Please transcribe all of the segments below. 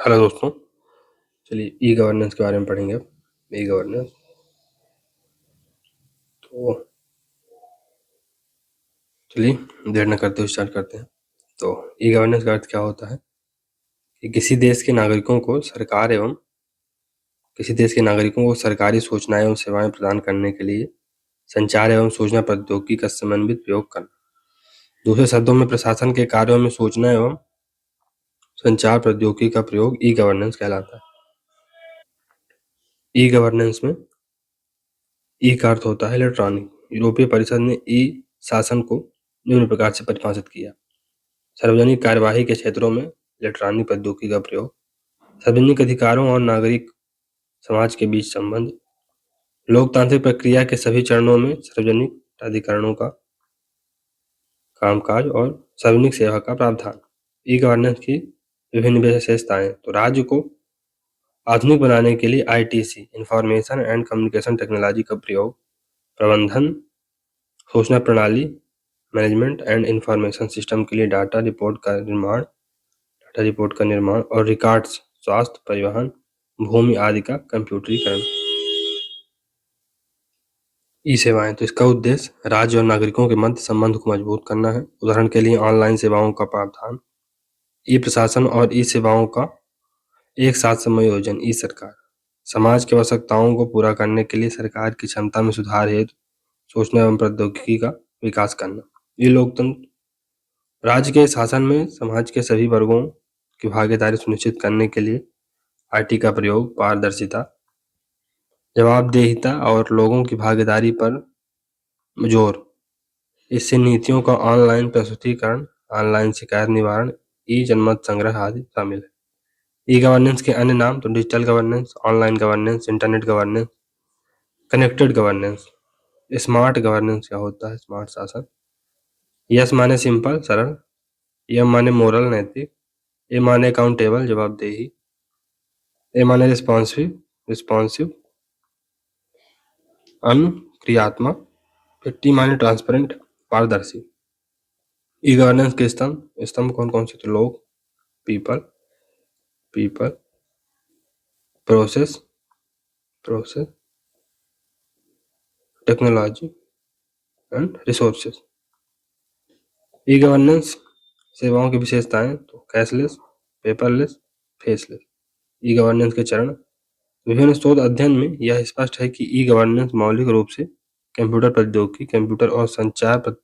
Hello दोस्तों, चलिए ई governance के बारे में पढ़ेंगे अब। ई गवर्नेंस तो चलिए देर न करते हुए स्टार्ट करते हैं। तो ई गवर्नेंस का अर्थ क्या होता है कि किसी देश के नागरिकों को सरकारी सूचनाएं एवं सेवाएं प्रदान करने के लिए संचार एवं सूचना प्रौद्योगिकी का समन्वित प्रयोग करना। दूसरे शब्दों में प्रशासन के कार्यों में सूचना एवं संचार प्रौद्योगिकी का प्रयोग ई गवर्नेंस कहलाता है। ई गवर्नेंस में ई का अर्थ होता है इलेक्ट्रॉनिक। यूरोपीय परिषद ने ई शासन को निम्न प्रकार से परिभाषित किया: सार्वजनिक कार्यवाही के क्षेत्रों में इलेक्ट्रॉनिक प्रौद्योगिकी का प्रयोग, सार्वजनिक अधिकारों और नागरिक समाज के बीच संबंध, लोकतांत्रिक प्रक्रिया के सभी चरणों में सार्वजनिक प्राधिकरणों का कामकाज और सार्वजनिक सेवा का प्रावधान। ई गवर्नेंस की विभिन्न विशेषताएं। तो राज्य को आधुनिक बनाने के लिए ITC information and communication technology का प्रयोग, प्रबंधन, सूचना प्रणाली मैनेजमेंट एंड इंफॉर्मेशन सिस्टम के लिए डाटा रिपोर्ट का निर्माण और रिकॉर्ड्स, स्वास्थ्य, परिवहन, भूमि आदि का कंप्यूटरीकरण। ई सेवाएं। तो इसका उद्देश्य राज्य और नागरिकों के मध्य संबंध को मजबूत करना है। उदाहरण के लिए ऑनलाइन सेवाओं का प्रावधान, ई प्रशासन और ई सेवाओं का एक साथ समायोजन। ई सरकार। समाज की आवश्यकताओं को पूरा करने के लिए सरकार की क्षमता में सुधार हेतु सूचना एवं प्रौद्योगिकी का विकास करना। ई लोकतंत्र। राज्य के शासन में समाज के सभी वर्गों की भागीदारी सुनिश्चित करने के लिए आईटी का प्रयोग, पारदर्शिता, जवाबदेहिता और लोगों की भागीदारी पर जोर। इससे नीतियों का ऑनलाइन प्रस्तुतिकरण, ऑनलाइन शिकायत निवारण, ई जनमत संग्रह आदि शामिल है। ई गवर्नेंस के अन्य नाम तो digital governance, online governance, internet governance, connected governance. Smart governance क्या होता है? स्मार्ट शासन। यस माने सिंपल, सरल, एम माने मोरल, नैतिक, ए माने अकाउंटेबल, जवाबदेही, ए माने रिस्पॉन्सिव, अनुक्रियात्मक, फिर टी माने ट्रांसपेरेंट, पारदर्शी। ई गवर्नेंस के स्तंभ कौन कौन से? तो लोग, people, process, technology and resources. E governance सेवाओं की विशेषताएं तो कैशलेस, पेपरलेस, फेसलेस। ई गवर्नेंस के चरण। विभिन्न शोध अध्ययन में यह स्पष्ट है कि ई गवर्नेंस मौलिक रूप से कंप्यूटर प्रौद्योगिकी, कंप्यूटर और संचार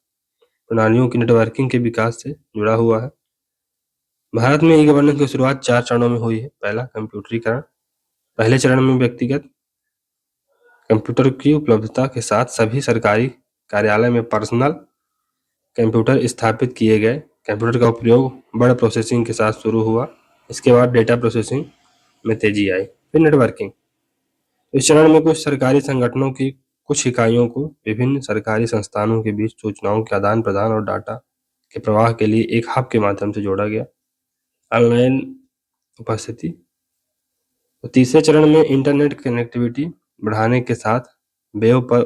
प्रणालियों की नेटवर्किंग के विकास से जुड़ा हुआ है। भारत में ई गवर्नेंस की शुरुआत 4 चरणों में हुई है। पहला, कंप्यूटरीकरण। पहले चरण में व्यक्तिगत कंप्यूटर की उपलब्धता के साथ सभी सरकारी कार्यालय में पर्सनल कंप्यूटर स्थापित किए गए। कंप्यूटर का उपयोग बड़े प्रोसेसिंग के साथ शुरू हुआ। इसके बाद डेटा प्रोसेसिंग में तेजी आई। फिर नेटवर्किंग। इस चरण में कुछ सरकारी संगठनों की कुछ इकाइयों को विभिन्न सरकारी संस्थानों के बीच सूचनाओं के आदान प्रदान और डाटा के प्रवाह के लिए एक हब के माध्यम से जोड़ा गया। ऑनलाइन उपस्थिति। तो तीसरे चरण में इंटरनेट कनेक्टिविटी बढ़ाने के साथ वेब पर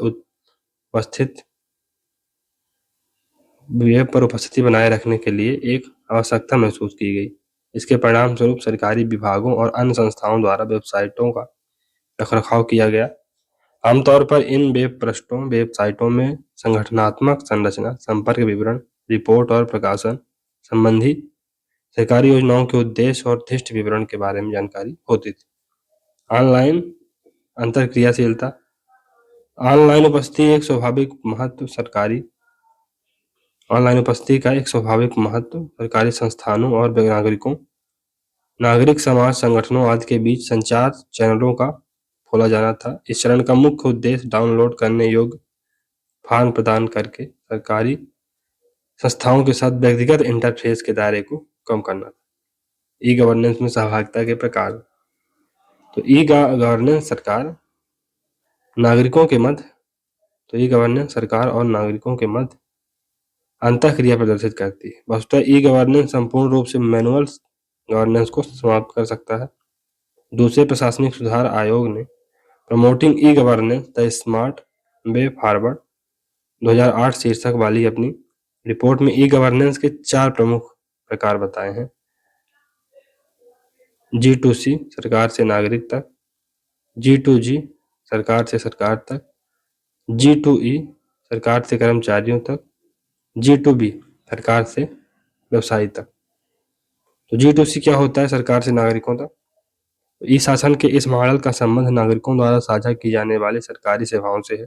उपस्थिति बनाए रखने के लिए एक आवश्यकता महसूस की गई। इसके परिणाम स्वरूप सरकारी विभागों और अन्य संस्थाओं द्वारा वेबसाइटों का रखरखाव किया गया। आमतौर पर इन वेबसाइटों में संगठनात्मक संरचना, संपर्क विवरण, रिपोर्ट और प्रकाशन संबंधी सरकारी योजनाओं के उद्देश्य और विशिष्ट विवरण के बारे में जानकारी होती थी। ऑनलाइन अंतरक्रियाशीलता। ऑनलाइन उपस्थिति का एक स्वाभाविक महत्व सरकारी संस्थानों और नागरिक समाज संगठनों आदि के बीच संचार चैनलों का खोला जाना था। इस चरण का मुख्य उद्देश्य डाउनलोड करने योग्य फॉर्म प्रदान करके सरकारी संस्थाओं के साथ व्यक्तिगत इंटरफेस के दायरे को कम करना था। ई गवर्नेंस में सहभागिता के प्रकार। तो ई गवर्नेंस सरकार और नागरिकों के मध्य अंतःक्रिया प्रदर्शित करती है। वस्तुतः ई गवर्नेंस संपूर्ण रूप से मैनुअल गवर्नेंस को समाप्त कर सकता है। दूसरे प्रशासनिक सुधार आयोग ने promoting e governance the smart way forward 2008 शीर्षक वाली अपनी रिपोर्ट में ई गवर्नेंस के 4 प्रमुख प्रकार बताए हैं। G2C सरकार से नागरिक तक, G2G सरकार से सरकार तक, G2E सरकार से कर्मचारियों तक, G2B सरकार से व्यवसायी तक। तो G2C क्या होता है? सरकार से नागरिकों तक। ई शासन के इस मॉडल का संबंध नागरिकों द्वारा साझा की जाने वाली सरकारी सेवाओं से है।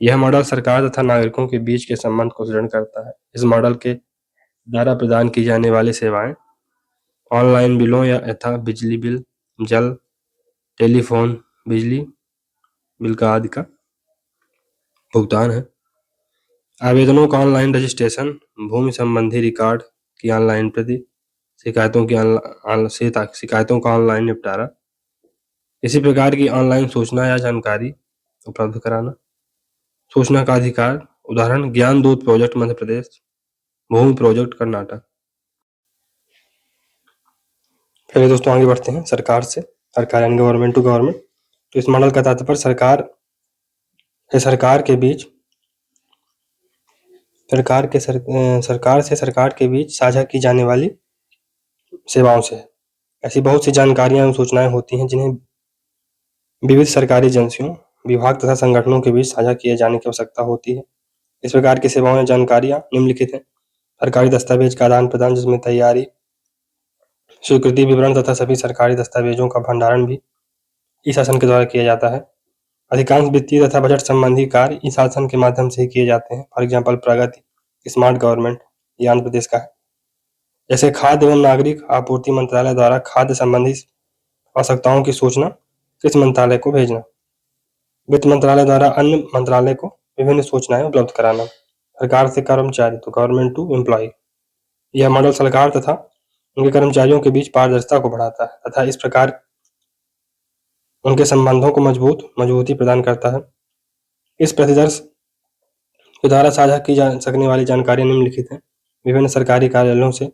यह मॉडल सरकार तथा नागरिकों के बीच के संबंध को सुदृढ़ करता है। इस मॉडल के द्वारा प्रदान की जाने वाली सेवाएं ऑनलाइन बिलों यथा बिजली बिल, जल, टेलीफोन, बिजली बिल का आदि का भुगतान है। आवेदनों का ऑनलाइन रजिस्ट्रेशन, भूमि संबंधी रिकॉर्ड की ऑनलाइन प्रति, शिकायतों का ऑनलाइन निपटारा, इसी प्रकार की ऑनलाइन सूचना या जानकारी उपलब्ध कराना। सूचना का अधिकार, उदाहरण ज्ञान दूत प्रोजेक्ट मध्य प्रदेश, भूमि प्रोजेक्ट कर्नाटक। फिर दोस्तों आगे बढ़ते हैं सरकार से, सरकार यानी गवर्नमेंट टू गवर्नमेंट। तो इस मॉडल का तात्पर्य सरकार से सरकार के बीच साझा की जाने वाली सेवाओं से है। ऐसी बहुत सी जानकारियां एवं सूचनाएं होती हैं जिन्हें विविध सरकारी एजेंसियों, विभाग तथा संगठनों के बीच साझा किए जाने की आवश्यकता होती है। इस प्रकार की सेवाओं या जानकारियां निम्नलिखित हैं। सरकारी दस्तावेज का आदान प्रदान, जिसमें तैयारी, स्वीकृति, विवरण तथा सभी सरकारी दस्तावेजों का भंडारण भी ई शासन के द्वारा किया जाता है। अधिकांश वित्तीय तथा बजट संबंधी कार्य ई शासन के माध्यम से ही किए जाते हैं। For example Pragati, smart government, ये आंध्र प्रदेश का है। जैसे खाद्य एवं नागरिक आपूर्ति मंत्रालय द्वारा खाद्य संबंधी आवश्यकताओं की सूचना किस मंत्रालय को भेजना। वित्त मंत्रालय द्वारा अन्य मंत्रालय को विभिन्न सूचनाएं उपलब्ध कराना। सरकार से कर्मचारी, तो गवर्नमेंट टू एम्प्लॉय। यह मॉडल सरकार तथा उनके कर्मचारियों के बीच पारदर्शिता को बढ़ाता है तथा इस प्रकार उनके संबंधों को मजबूती प्रदान करता है। इस प्रतिदर्श के द्वारा साझा की जा सकने वाली जानकारी निम्नलिखित है। विभिन्न सरकारी कार्यालयों से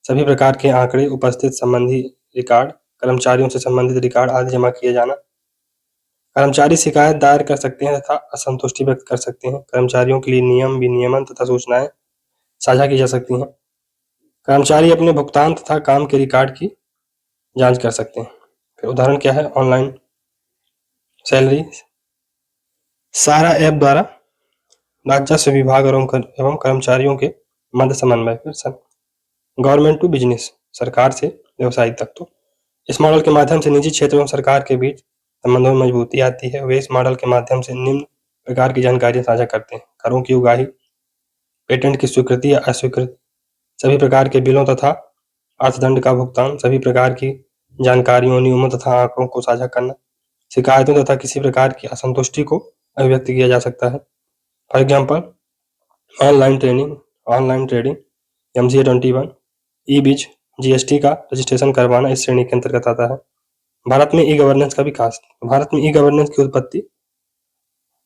सभी प्रकार के आंकड़े, उपस्थित संबंधी रिकॉर्ड, कर्मचारियों से संबंधित रिकॉर्ड आदि जमा किए जाना। कर्मचारी शिकायत दायर कर सकते हैं तथा असंतुष्टि व्यक्त कर सकते हैं। कर्मचारियों के लिए नियम, विनियमन तथा सूचनाएं साझा की जा सकती हैं। कर्मचारी अपने भुगतान तथा काम के रिकॉर्ड की जांच कर सकते हैं। फिर उदाहरण क्या है? ऑनलाइन सैलरी, सारा ऐप द्वारा राजस्व विभाग एवं कर्मचारियों के मध्य समन्वय। गवर्नमेंट टू बिजनेस, सरकार से व्यवसाय तक। तो इस मॉडल के माध्यम से निजी क्षेत्र एवं सरकार के बीच संबंधों में मजबूती आती है। वे इस मॉडल के माध्यम से निम्न प्रकार की जानकारियां साझा करते हैं। करों की उगाही, पेटेंट की स्वीकृति या अस्वीकृति, सभी प्रकार के बिलों तथा अर्थदंड का भुगतान, सभी प्रकार की जानकारियों, नियमों तथा आंकड़ों को साझा करना, शिकायतों तथा किसी प्रकार की असंतुष्टि को अभिव्यक्त किया जा सकता है। For example online trading, MCA21, ई-बीज, GST का रजिस्ट्रेशन करवाना इस श्रेणी के अंतर्गत आता है। भारत में ई गवर्नेंस का विकास। भारत में ई गवर्नेंस की उत्पत्ति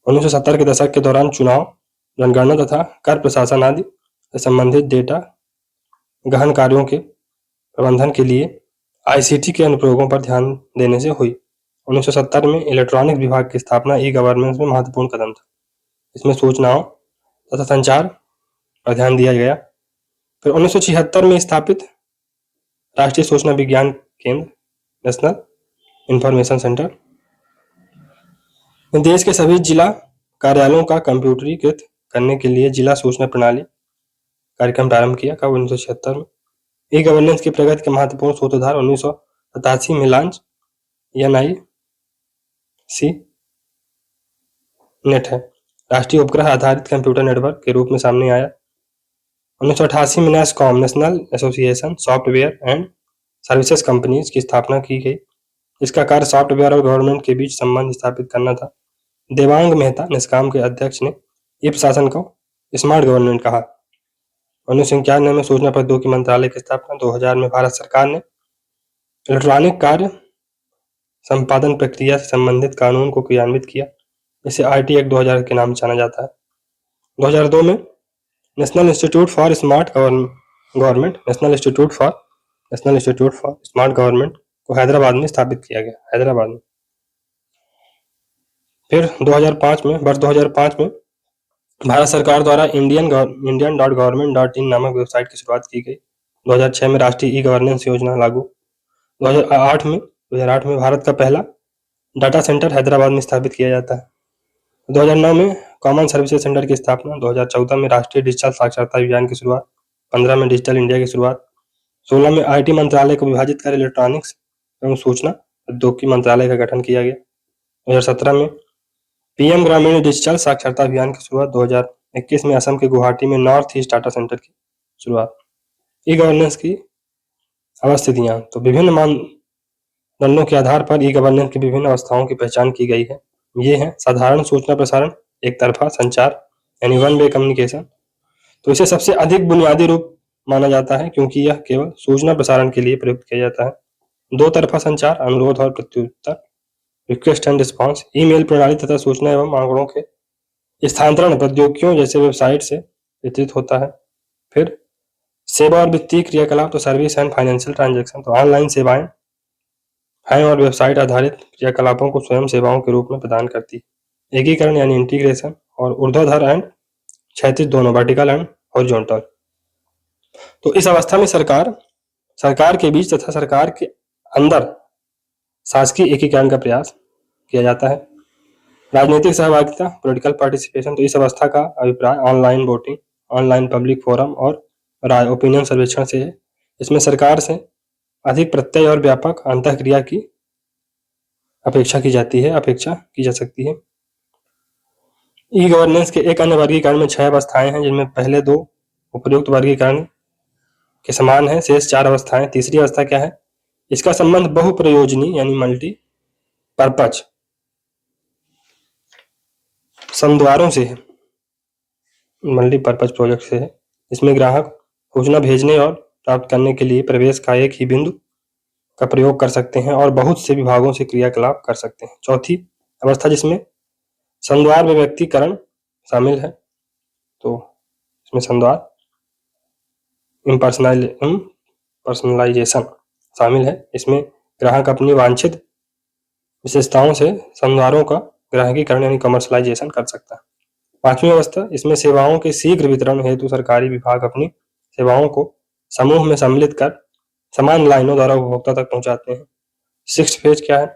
1970 के दशक के दौरान चुनाव, जनगणना तथा कर प्रशासन आदि से संबंधित डेटा गहन कार्यों के प्रबंधन के लिए ICT के अनुप्रयोगों पर ध्यान देने से हुई। 1970 में इलेक्ट्रॉनिक विभाग की स्थापना ई गवर्नेंस में महत्वपूर्ण कदम था। इसमें सूचनाओं तथा संचार पर ध्यान दिया गया। फिर 1976 में स्थापित राष्ट्रीय सूचना विज्ञान केंद्र, नेशनल इंफॉर्मेशन सेंटर, देश के सभी जिला कार्यालयों का कंप्यूटरीकृत करने के लिए जिला सूचना प्रणाली कार्यक्रम प्रारंभ किया। कब? 1976 में। ई गवर्नेंस की प्रगति के महत्वपूर्ण सूत्रधार 1987 में लॉन्च NIC नेट है, राष्ट्रीय उपग्रह आधारित कंप्यूटर नेटवर्क के रूप में सामने आया। 1988 में NASSCOM, national association software and services companies की स्थापना की गई। इसका कार्य सॉफ्टवेयर और गवर्नमेंट के बीच संबंध स्थापित करना था। देवांग मेहता, नेस्कॉम के अध्यक्ष, ने इस शासन को स्मार्ट गवर्नमेंट कहा। 1991 में सूचना प्रौद्योगिकी मंत्रालय की स्थापना। 2000 में भारत सरकार ने इलेक्ट्रॉनिक कार्य संपादन प्रक्रिया से संबंधित कानून को क्रियान्वित किया, इसे IT एक्ट 2000 के नाम से जाना जाता है। 2002 में national institute for smart government को हैदराबाद में स्थापित किया गया, हैदराबाद में। फिर 2005 में भारत सरकार द्वारा indian.government.in नामक वेबसाइट की शुरुआत की गई। 2006 में राष्ट्रीय ई गवर्नेंस योजना लागू। 2008 में भारत का पहला डाटा सेंटर हैदराबाद में स्थापित किया जाता है। 2009 में कॉमन सर्विसेज सेंटर की स्थापना, 2014 में राष्ट्रीय डिजिटल साक्षरता अभियान की शुरुआत, 15 में डिजिटल इंडिया की शुरुआत, 16 में आईटी मंत्रालय को विभाजित कर इलेक्ट्रॉनिक्स एवं सूचना प्रौद्योगिकी मंत्रालय का गठन किया गया। 2017 में पीएम ग्रामीण डिजिटल साक्षरता अभियान की शुरुआत, 2021 में असम के गुवाहाटी में नॉर्थ ईस्ट डाटा सेंटर की शुरुआत। ई गवर्नेंस की अवस्थितियां, तो विभिन्न मानदंडों के आधार पर ई गवर्नेंस की विभिन्न अवस्थाओं की पहचान की गई है। ये है साधारण सूचना प्रसारण, एक तरफा संचार यानी वन वे कम्युनिकेशन। तो इसे सबसे अधिक बुनियादी रूप माना जाता है क्योंकि यह केवल सूचना प्रसारण के लिए प्रयुक्त किया जाता है। दो तरफा संचार, अनुरोध और प्रत्युत्तर, रिक्वेस्ट एंड रिस्पॉन्स, ईमेल प्रणाली तथा सूचना एवं आंकड़ों के स्थानांतरण प्रौद्योगिकियों जैसे वेबसाइट से वितरित होता है। फिर सेवा और वित्तीय क्रियाकलाप, तो सर्विस एंड फाइनेंशियल ट्रांजैक्शन, तो ऑनलाइन सेवाएं हैं और वेबसाइट आधारित क्रियाकलापों को स्वयं सेवाओं के रूप में प्रदान करती है। एकीकरण यानी इंटीग्रेशन, और ऊर्ध्वाधर एंड क्षैतिज दोनों, वर्टिकल एंड हॉरिजॉन्टल। तो इस अवस्था में सरकार के बीच तथा सरकार के अंदर शासकीय एकीकरण का प्रयास किया जाता है। राजनीतिक सहभागिता, पॉलिटिकल पार्टिसिपेशन, तो इस अवस्था का अभिप्राय online voting, online public forum और राय ओपिनियन सर्वेक्षण से है। इसमें सरकार से अधिक प्रत्यय और व्यापक अंतःक्रिया की अपेक्षा की जा सकती है। ई गवर्नेंस के एक अन्य वर्गीकरण में 6 अवस्थाएं हैं, जिनमें पहले 2 उपयुक्त वर्गीकरण के समान है, शेष 4 अवस्थाएं। तीसरी अवस्था क्या है? इसका संबंध बहुप्रयोजनी यानी मल्टी पर्पज संद्वारों से है, मल्टीपर्पज प्रोजेक्ट से है। इसमें ग्राहक सूचना भेजने और प्राप्त करने के लिए प्रवेश का एक ही बिंदु का प्रयोग कर सकते हैं और बहुत से विभागों से क्रियाकलाप कर सकते हैं। चौथी अवस्था जिसमें संद्वार व व्यक्तिकरण शामिल है, तो इसमें संद्वार पर्सनलाइजेशन शामिल है। इसमें ग्राहक अपनी वांछित विशेषताओं से संद्वारों का ग्राहकीकरण यानी कमर्शलाइजेशन कर सकता है। पांचवी अवस्था, इसमें सेवाओं के शीघ्र वितरण हेतु सरकारी विभाग अपनी सेवाओं को समूह में सम्मिलित कर समान लाइनों द्वारा उपभोक्ता तक पहुंचाते हैं। 6th फेज क्या है?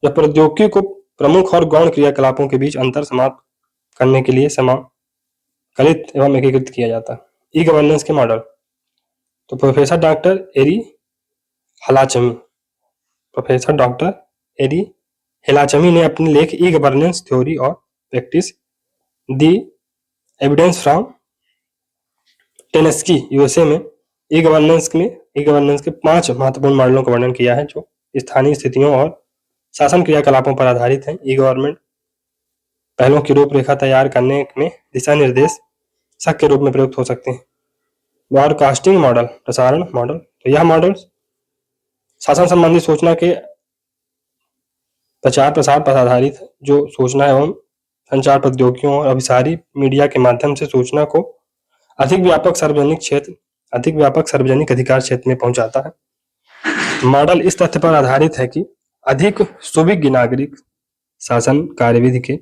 जब प्रौद्योगिकी को प्रमुख और गौण क्रियाकलापों के बीच अंतर समाप्त करने के लिए समाकलित एवं एकीकृत किया जाता है। ई गवर्नेंस के मॉडल, तो प्रोफेसर डॉक्टर एरी हेलाचमी ने अपने लेख ई गवर्नेंस थ्योरी और practice the evidence from Tennessee USA में ई गवर्नेंस के 5 महत्वपूर्ण मॉडलों का वर्णन किया है जो स्थानीय स्थितियों और शासन क्रियाकलापों पर आधारित है। ई गवर्नमेंट पहलों की रूपरेखा तैयार करने में दिशा निर्देशक के रूप में प्रयुक्त हो सकते हैं। ब्रॉडकास्टिंग मॉडल, प्रसारण मॉडल, तो यह मॉडल शासन संबंधी सूचना के प्रचार प्रसार पर आधारित है, जो सूचना एवं संचार प्रौद्योगिकियों और अभिसारी मीडिया के माध्यम से सूचना को अधिक व्यापक सार्वजनिक अधिकार क्षेत्र में पहुंचाता है। मॉडल इस तथ्य पर आधारित है कि अधिक सुविज्ञ नागरिक शासन कार्यविधि के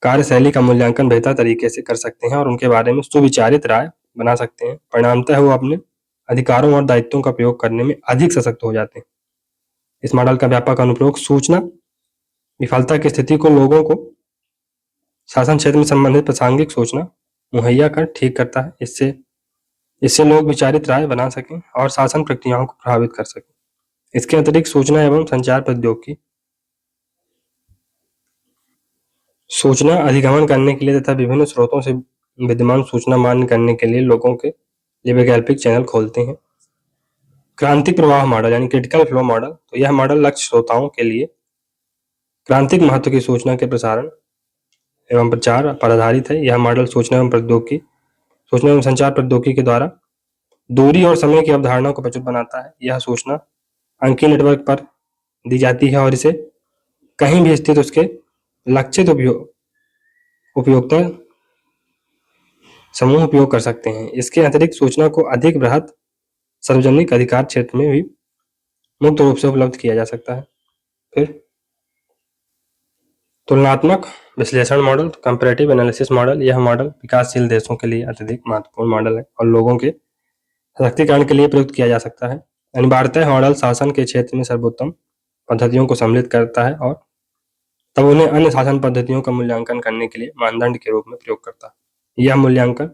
कार्यशैली का मूल्यांकन बेहतर तरीके से कर सकते हैं और उनके बारे में सुविचारित राय बना सकते हैं। परिणामतः वो अपने अधिकारों और दायित्वों का प्रयोग करने में अधिक सशक्त हो जाते हैं। इस मॉडल का व्यापक अनुप्रयोग सूचना विफलता की स्थिति को लोगों को शासन क्षेत्र में संबंधित प्रासंगिक सूचना मुहैया कर ठीक करता है। इससे लोग विचारित राय बना सकें और शासन प्रक्रियाओं को प्रभावित कर सकें। इसके अतिरिक्त सूचना एवं संचार प्रौद्योगिकी सूचना अधिगमन करने के लिए तथा विभिन्न स्रोतों से विद्यमान सूचना मान्य करने के लिए लोगों के लिए वैकल्पिक चैनल खोलते हैं। क्रांतिक प्रवाह मॉडल यानी क्रिटिकल फ्लो मॉडल, तो यह मॉडल लक्ष्य श्रोताओं के लिए क्रांतिक महत्व की सूचना के प्रसारण एवं प्रचार पर आधारित है। यह मॉडल सूचना एवं संचार प्रौद्योगिकी के द्वारा दूरी और समय की अवधारणा को प्रचुर बनाता है। यह सूचना अंकीय नेटवर्क पर दी जाती है और इसे कहीं भी स्थित उसके लक्षित उपयोगता समूह उपयोग कर सकते हैं। इसके अतिरिक्त सूचना को अधिक बृहत सार्वजनिक अधिकार क्षेत्र में भी मुक्त रूप से उपलब्ध किया जा सकता है। फिर तुलनात्मक विश्लेषण मॉडल, कंपैरेटिव एनालिसिस मॉडल, यह मॉडल विकासशील देशों के लिए अत्यधिक महत्वपूर्ण मॉडल है और लोगों के सशक्तिकरण के लिए प्रयुक्त किया जा सकता है। अनिवार्यतः मॉडल शासन के क्षेत्र में सर्वोत्तम पद्धतियों को सम्मिलित करता है और तब उन्हें अन्य शासन पद्धतियों का मूल्यांकन करने के लिए मानदंड के रूप में प्रयोग करता है। यह मूल्यांकन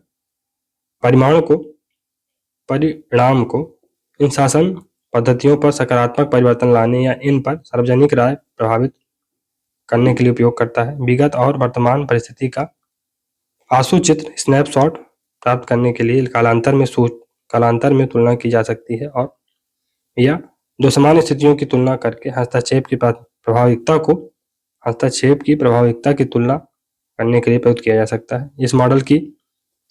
परिणाम को इन शासन पद्धतियों पर सकारात्मक परिवर्तन लाने या इन पर सार्वजनिक राय प्रभावित करने के लिए उपयोग करता है। विगत और वर्तमान परिस्थिति का आंसू चित्र स्नैपशॉट प्राप्त करने के लिए कालांतर में तुलना की जा सकती है और या दो समान स्थितियों की तुलना करके हस्तक्षेप की प्रभाविकता की तुलना करने के लिए प्रयुक्त किया जा सकता है। इस मॉडल की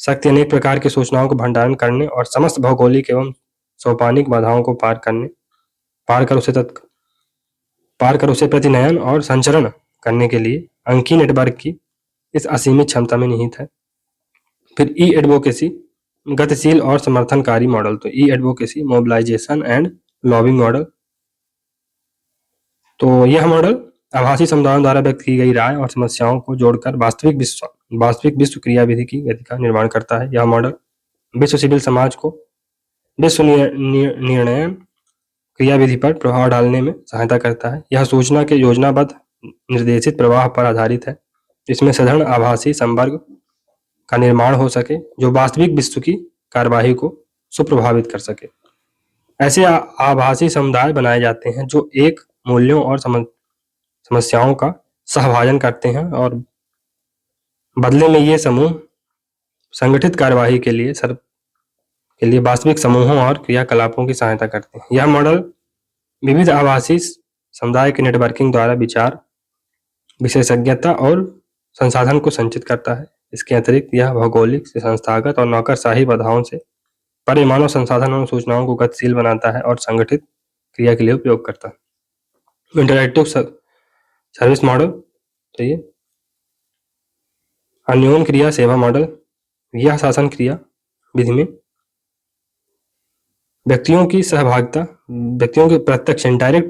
शक्ति अनेक प्रकार की सूचनाओं को भंडारण करने और समस्त भौगोलिक एवं सोपानिक बाधाओं को पार कर उसे प्रतिनयन और संचरण करने के लिए अंकीय नेटवर्क की इस असीमित क्षमता में निहित है। फिर ई एडवोकेसी गतिशील और समर्थनकारी मॉडल। तो e advocacy mobilization and lobbying model. तो यह मॉडल आभासी समुदायों द्वारा व्यक्त की गई राय और समस्याओं को जोड़कर वास्तविक विश्व क्रियाविधि की गति का निर्माण करता है। यह मॉडल विश्व सिविल समाज को विश्व निर्णय क्रियाविधि पर प्रभाव डालने में सहायता करता है। यह सूचना के योजनाबद्ध निर्देशित प्रवाह पर आधारित है। इसमें साधारण आभासी संवर्ग का निर्माण हो सके जो वास्तविक विश्व की कार्यवाही को सुप्रभावित कर सके। ऐसे आभासी समुदाय बनाए जाते हैं जो एक मूल्यों और समस्याओं का सहभाजन करते हैं और बदले में ये समूह संगठित कार्यवाही के लिए वास्तविक समूहों और क्रियाकलापों की सहायता करते हैं। यह मॉडल विविध आभासी समुदाय के नेटवर्किंग द्वारा विचार, विशेषज्ञता और संसाधन को संचित करता है। इसके अतिरिक्त यह भौगोलिक, संस्थागत और नौकरशाही बाधाओं से परे मानव संसाधन और सूचनाओं को गतिशील बनाता है और संगठित क्रिया के लिए उपयोग करता है। Interactive service model. तो ये अन्योन क्रिया सेवा मॉडल। यह शासन क्रिया विधि में व्यक्तियों के प्रत्यक्ष इनडायरेक्ट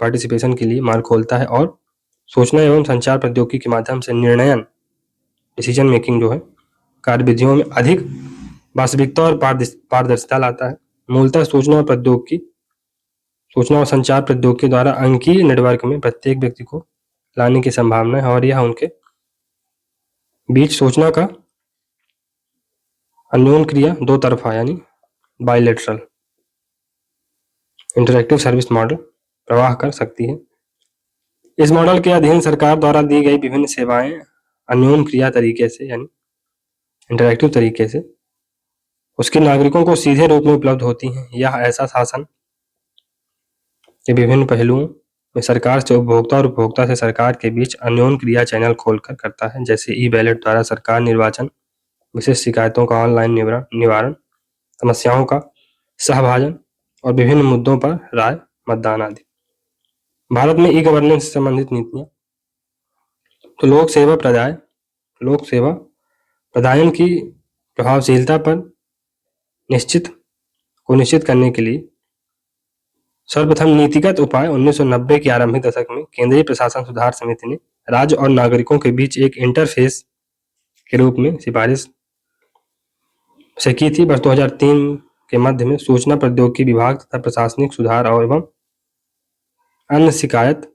पार्टिसिपेशन के लिए मार्ग खोलता है और सूचना एवं संचार प्रौद्योगिकी के माध्यम से डिसीजन मेकिंग जो है कार्यविधियों में अधिक वास्तविकता और पारदर्शिता लाता है। मूलतः सूचना और संचार प्रौद्योगिकी द्वारा अंकीय नेटवर्क में प्रत्येक व्यक्ति को लाने की संभावना है और यह उनके बीच सूचना का अन्योन क्रिया दो तरफा यानी बायलैटरल इंटरैक्टिव सर्विस मॉडल प्रवाह कर सकती है। इस मॉडल के अधीन सरकार द्वारा दी गई विभिन्न सेवाएं अन्योन क्रिया तरीके से यानी इंटरैक्टिव तरीके से उसके नागरिकों को सीधे रूप में उपलब्ध होती हैं। यह ऐसा शासन के विभिन्न पहलुओं में सरकार से उपभोक्ता और उपभोक्ता से सरकार के बीच अन्योन क्रिया चैनल खोलकर करता है, जैसे ई बैलेट द्वारा सरकार निर्वाचन, विशेष शिकायतों का ऑनलाइन निवारण, समस्याओं का सहभाजन और विभिन्न मुद्दों पर राय मतदान आदि। भारत में ई गवर्नेंस से संबंधित नीतियां। तो लोक सेवा प्रदायन की प्रभावशीलता पर निश्चित करने के लिए सर्वप्रथम नीतिगत उपाय 1990 के आरंभिक दशक में केंद्रीय प्रशासन सुधार समिति ने राज्य और नागरिकों के बीच एक इंटरफेस के रूप में सिफारिश से की थी। वर्ष 2003 के मध्य में सूचना प्रौद्योगिकी विभाग तथा प्रशासनिक सुधार एवं अन्य शिकायत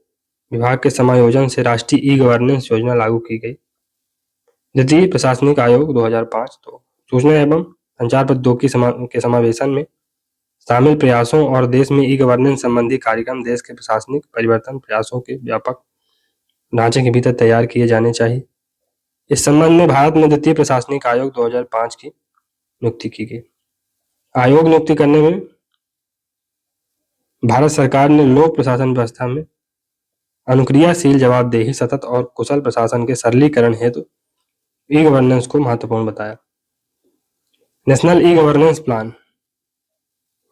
विभाग के समायोजन से राष्ट्रीय ई गवर्नेंस योजना लागू की गई। द्वितीय प्रशासनिक आयोग 2005। तो सूचना एवं संचार प्रौद्योगिकी के समावेशन में शामिल प्रयासों और देश में ई गवर्नेंस संबंधी कार्यक्रम देश के प्रशासनिक परिवर्तन प्रयासों के व्यापक ढांचे के भीतर तैयार किए जाने चाहिए। इस संबंध में भारत में द्वितीय प्रशासनिक आयोग 2005 की नियुक्ति की गई। आयोग नियुक्ति करने में भारत सरकार ने लोक प्रशासन व्यवस्था में अनुक्रियाशील, जवाबदेही, सतत और कुशल प्रशासन के सरलीकरण हेतु ई गवर्नेंस को महत्वपूर्ण बताया। National e governance plan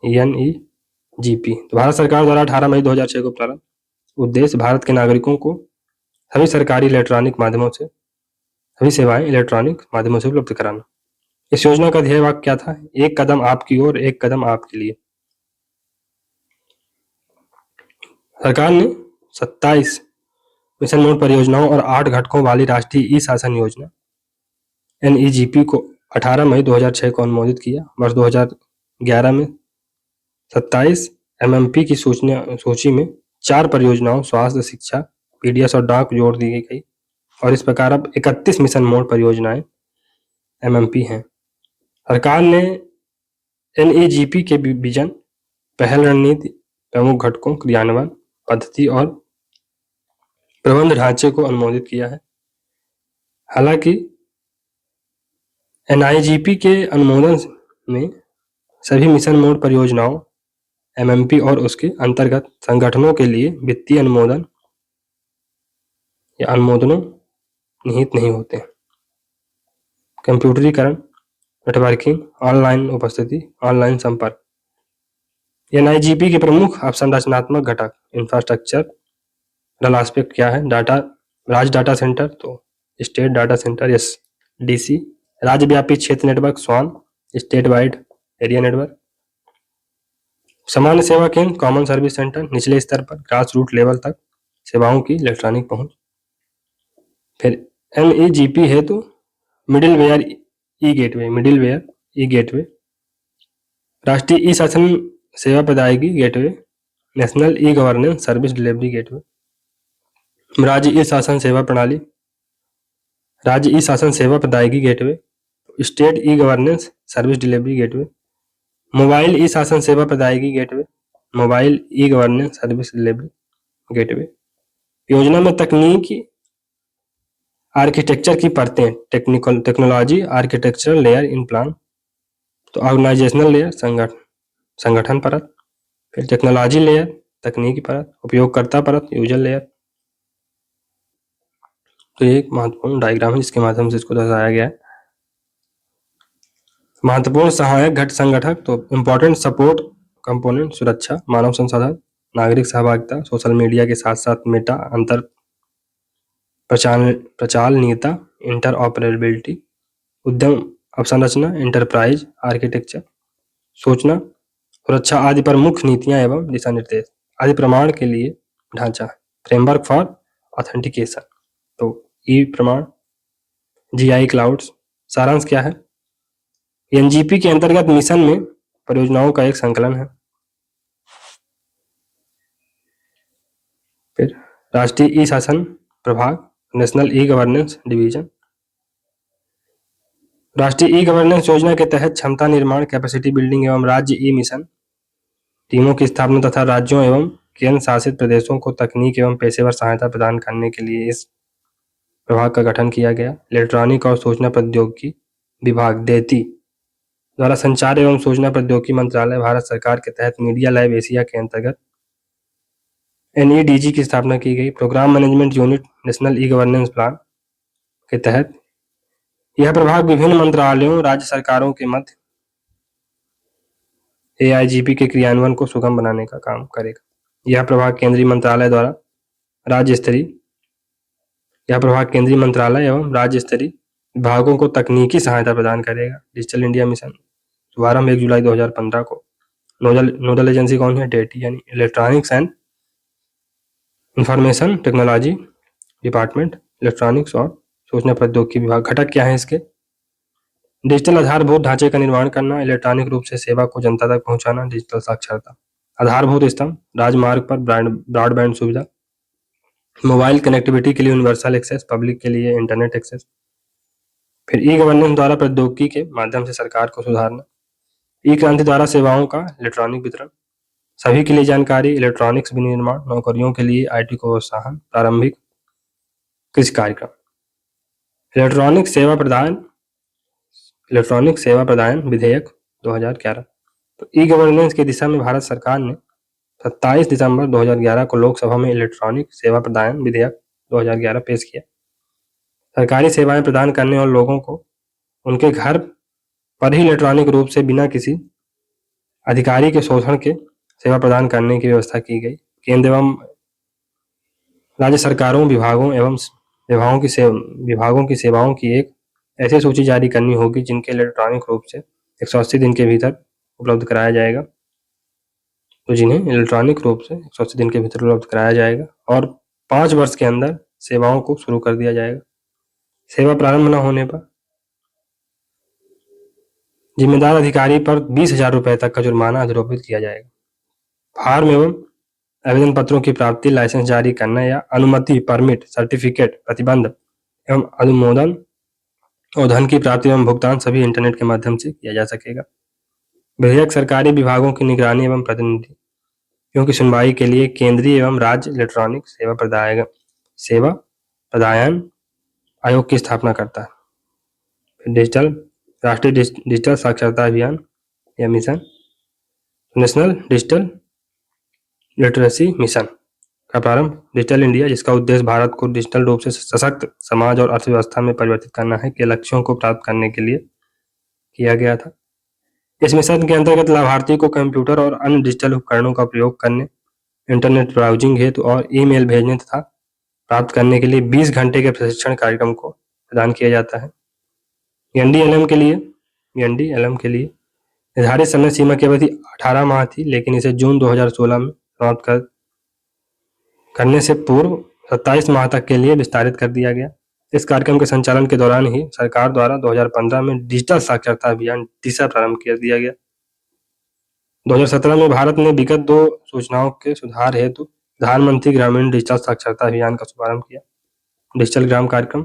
NEGP तो भारत सरकार द्वारा 18 मई 2006 को प्रारंभ। उद्देश्य भारत के नागरिकों को सभी सेवाएं इलेक्ट्रॉनिक माध्यमों से उपलब्ध कराना। इस योजना का ध्येय वाक्य क्या था? एक कदम आपकी ओर, एक कदम आपके लिए। सरकार ने 27 मिशन मोड परियोजनाओं और 8 घटकों वाली राष्ट्रीय ई शासन योजना NEGP को 18 मई 2006 को अनुमोदित किया। वर्ष 2011 में 27 MMP की सूची में 4 परियोजनाओं स्वास्थ्य, शिक्षा, PDS और डाक जोड़ दी गई और इस प्रकार अब 31 मिशन मोड परियोजनाएं MMP हैं। सरकार ने NAGP के विजन, पहल, रणनीति, प्रमुख घटकों, क्रियान्वयन पद्धति और प्रबंध ढांचे को अनुमोदित किया है। हालांकि NIGP के अनुमोदन में सभी मिशन मोड परियोजनाओं MMP और उसके अंतर्गत संगठनों के लिए वित्तीय अनुमोदन या अनुमोदनों निहित नहीं होते हैं। कंप्यूटरीकरण, नेटवर्किंग, ऑनलाइन उपस्थिति, ऑनलाइन संपर्क। NIGP के प्रमुख अवसंरचनात्मक घटक इंफ्रास्ट्रक्चर एस्पेक्ट क्या है? डाटा, राज्य डाटा सेंटर, तो स्टेट डाटा सेंटर SDC, राज्यव्यापी क्षेत्र network SWAN, state wide area network, सामान्य सेवा केंद्र कॉमन सर्विस सेंटर, निचले स्तर पर ग्रास रूट लेवल तक सेवाओं की इलेक्ट्रॉनिक पहुंच। फिर NEGP है तो मिडिलवेयर ई गेटवे, राष्ट्रीय ई शासन सेवा प्रदायगी gateway, national e governance service delivery gateway, राज्य ई शासन सेवा प्रणाली, राज्य ई शासन सेवा प्रदायगी gateway, state e governance service delivery gateway, mobile e शासन सेवा प्रदायगी gateway, mobile e governance service delivery gateway. योजना में तकनीकी आर्किटेक्चर की परतें, technology architectural layer in plan, तो ऑर्गेनाइजेशनल लेयर संगठन परत, फिर टेक्नोलॉजी लेयर तकनीकी परत, उपयोगकर्ता परत यूजर लेयर। तो ये एक महत्वपूर्ण डायग्राम है जिसके माध्यम से इसको दर्शाया गया है। महत्वपूर्ण सहायक घटक संगठक, तो इम्पोर्टेंट सपोर्ट कंपोनेंट, सुरक्षा, मानव संसाधन, नागरिक सहभागिता, सोशल मीडिया के साथ साथ मेटा, अंतर प्रचालनीयता, इंटरऑपरेबिलिटी, उद्यम अवसंरचना, एंटरप्राइज आर्किटेक्चर, सूचना सुरक्षा आदि पर मुख्य नीतियां एवं दिशा निर्देश आदि प्रमाण के लिए ढांचा, फ्रेमवर्क फॉर ऑथेंटिकेशन, तो ई प्रमाण, GI क्लाउड्स। सारांश क्या है? NGP के अंतर्गत मिशन में परियोजनाओं का एक संकलन है। फिर राष्ट्रीय ई शासन प्रभाग, नेशनल ई गवर्नेंस डिवीजन, राष्ट्रीय ई गवर्नेंस योजना के तहत क्षमता निर्माण, कैपेसिटी बिल्डिंग एवं राज्य ई मिशन टीमों की स्थापना तथा राज्यों एवं केंद्र शासित प्रदेशों को तकनीक एवं पेशेवर सहायता प्रदान करने के लिए इस प्रभाग का गठन किया गया। इलेक्ट्रॉनिक और सूचना प्रौद्योगिकी विभाग DETI द्वारा संचार एवं सूचना प्रौद्योगिकी मंत्रालय, भारत सरकार के तहत मीडिया लैब एशिया के अंतर्गत NEDG की स्थापना की गई। Program management unit, national e governance plan के तहत यह प्रभाग विभिन्न मंत्रालयों, राज्य सरकारों के मध्य AIGP के क्रियान्वयन को सुगम बनाने का काम करेगा। यह प्रभाग केंद्रीय मंत्रालय एवं राज्य स्तरीय विभागों को तकनीकी सहायता प्रदान करेगा। डिजिटल इंडिया मिशन शुभारंभ 1 जुलाई 2015 को। नोडल एजेंसी कौन है? DETI, यानी electronics and information technology department, electronics और सूचना प्रौद्योगिकी विभाग। घटक क्या है इसके? डिजिटल आधारभूत ढांचे का निर्माण करना, इलेक्ट्रॉनिक रूप से सेवा को जनता तक पहुंचाना, डिजिटल साक्षरता, आधारभूत स्तंभ, राजमार्ग पर ब्रॉडबैंड सुविधा, मोबाइल कनेक्टिविटी के लिए यूनिवर्सल एक्सेस, पब्लिक के लिए इंटरनेट एक्सेस। फिर ई गवर्नेंस द्वारा प्रौद्योगिकी के माध्यम से सरकार को सुधारना, ई क्रांति द्वारा सेवाओं का इलेक्ट्रॉनिक वितरण, सभी के लिए जानकारी, इलेक्ट्रॉनिक्स विनिर्माण, नौकरियों के लिए IT को प्रोत्साहन, प्रारंभिक कृषि कार्यक्रम, इलेक्ट्रॉनिक सेवा प्रदान विधेयक 2011। तो ई गवर्नेंस की दिशा में भारत सरकार ने 27 दिसंबर 2011 को लोकसभा में इलेक्ट्रॉनिक सेवा प्रदान विधेयक 2011 पेश किया। सरकारी सेवाएं प्रदान करने और लोगों को उनके घर पर ही इलेक्ट्रॉनिक रूप से बिना किसी अधिकारी के शोषण के सेवा प्रदान करने की व्यवस्था की गई। केंद्र एवं राज्य सरकारों, विभागों की सेवाओं की एक ऐसी सूची जारी करनी होगी जिनके इलेक्ट्रॉनिक रूप से 180 दिन के भीतर उपलब्ध कराया जाएगा। तो जिन्हें इलेक्ट्रॉनिक रूप से 180 दिन के भीतर उपलब्ध कराया जाएगा और 5 वर्ष के अंदर सेवाओं को शुरू कर दिया जाएगा। सेवा प्रारंभ न होने पर जिम्मेदार अधिकारी पर 20,000 रुपए तक का जुर्माना आरोपित किया जाएगा। फॉर्म एवं आवेदन पत्रों की प्राप्ति, लाइसेंस जारी करना या अनुमति, परमिट, सर्टिफिकेट, प्रतिबंध एवं अनुमोदन और धन की प्राप्ति एवं भुगतान सभी इंटरनेट के माध्यम से किया जा सकेगा। विधेयक सरकारी विभागों की निगरानी एवं प्रतिनिधियों की सुनवाई के लिए केंद्रीय एवं राज्य इलेक्ट्रॉनिक सेवा प्रदायन आयोग की स्थापना करता है। राष्ट्रीय डिजिटल साक्षरता अभियान या mission, national digital literacy mission का प्रारंभ, डिजिटल इंडिया, जिसका उद्देश्य भारत को डिजिटल रूप से सशक्त समाज और अर्थव्यवस्था में परिवर्तित करना है, के लक्ष्यों को प्राप्त करने के लिए किया गया था। इस मिशन के अंतर्गत लाभार्थी को कंप्यूटर और अन्य डिजिटल उपकरणों का प्रयोग करने, इंटरनेट ब्राउजिंग हेतु और ईमेल भेजने तथा प्राप्त करने के लिए 20 घंटे के प्रशिक्षण कार्यक्रम को प्रदान किया जाता है। एनडीएलएम के लिए निर्धारित समय सीमा की अवधि 18 माह थी, लेकिन इसे जून 2016 में समाप्त करने से पूर्व 27 माह तक के लिए विस्तारित कर दिया गया। इस कार्यक्रम के संचालन के दौरान ही सरकार द्वारा 2015 में डिजिटल साक्षरता अभियान दिशा प्रारंभ कर दिया गया। 2017 में भारत ने विगत 2 सूचनाओं के सुधार हेतु प्रधानमंत्री ग्रामीण डिजिटल साक्षरता अभियान का शुभारंभ किया। डिजिटल ग्राम कार्यक्रम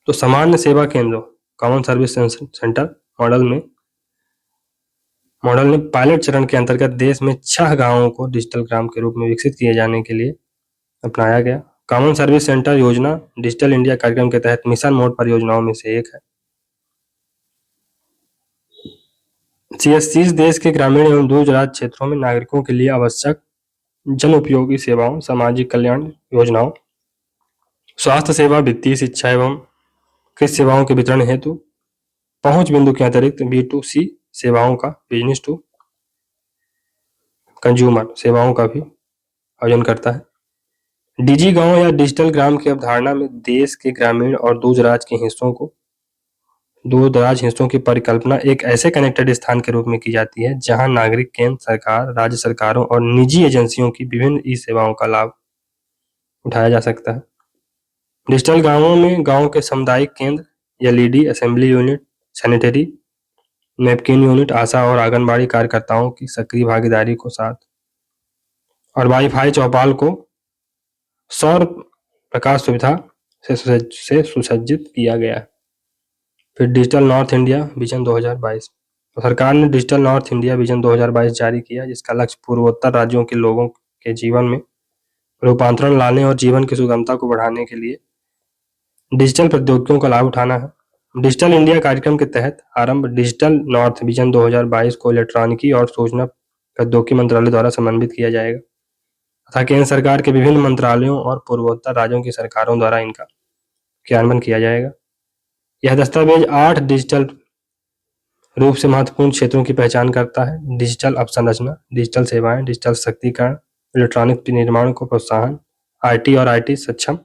तो सामान्य सेवा केंद्रों, कॉमन सर्विस सेंटर मॉडल ने पायलट चरण के अंतर्गत देश में 6 गांवों को डिजिटल ग्राम के रूप में विकसित किए जाने के लिए अपनाया गया। कॉमन सर्विस सेंटर योजना डिजिटल इंडिया कार्यक्रम के तहत मिशन मोड परियोजनाओं में से एक है। सीएससी देश के ग्रामीण एवं दूर दराज क्षेत्रों में नागरिकों के लिए आवश्यक जन उपयोगी सेवाओं, सामाजिक कल्याण योजनाओं, स्वास्थ्य सेवा, वित्तीय, शिक्षा एवं कृषि सेवाओं के वितरण हेतु पहुंच बिंदु के अतिरिक्त B2C सेवाओं का, बिजनेस टू कंज्यूमर सेवाओं का भी आयोजन करता है। डिजी गांव या डिजिटल ग्राम की अवधारणा में देश के ग्रामीण और दूर दराज हिस्सों की परिकल्पना एक ऐसे कनेक्टेड स्थान के रूप में की जाती है जहां नागरिक केंद्र सरकार, राज्य सरकारों और निजी एजेंसियों की विभिन्न ई सेवाओं का लाभ उठाया जा सकता है। डिजिटल गांवों में गांव के सामुदायिक केंद्र, LED, assembly unit, sanitary napkin unit, Asha और आंगनबाड़ी कार्यकर्ताओं की सक्रिय भागीदारी को साथ और वाईफाई चौपाल को सौर प्रकाश सुविधा से सुसज्जित किया गया है। फिर डिजिटल नॉर्थ इंडिया विजन 2022, तो सरकार ने डिजिटल नॉर्थ इंडिया विजन 2022 जारी किया, जिसका लक्ष्य पूर्वोत्तर राज्यों के लोगों के जीवन में रूपांतरण लाने और जीवन की सुगमता को बढ़ाने के लिए डिजिटल प्रौद्योगिकियों का लाभ उठाना है। डिजिटल इंडिया कार्यक्रम के तहत आरंभ डिजिटल नॉर्थ विजन 2022 को इलेक्ट्रॉनिकी और सूचना प्रौद्योगिकी मंत्रालय द्वारा समन्वित किया जाएगा तथा केंद्र सरकार के विभिन्न मंत्रालयों और पूर्वोत्तर राज्यों की सरकारों द्वारा इनका क्रियान्वयन किया जाएगा। यह दस्तावेज 8 डिजिटल रूप से महत्वपूर्ण क्षेत्रों की पहचान करता है: डिजिटल अवसंरचना, डिजिटल सेवाएं, डिजिटल सशक्तिकरण, इलेक्ट्रॉनिक निर्माण को प्रोत्साहन, आईटी और आईटी सक्षम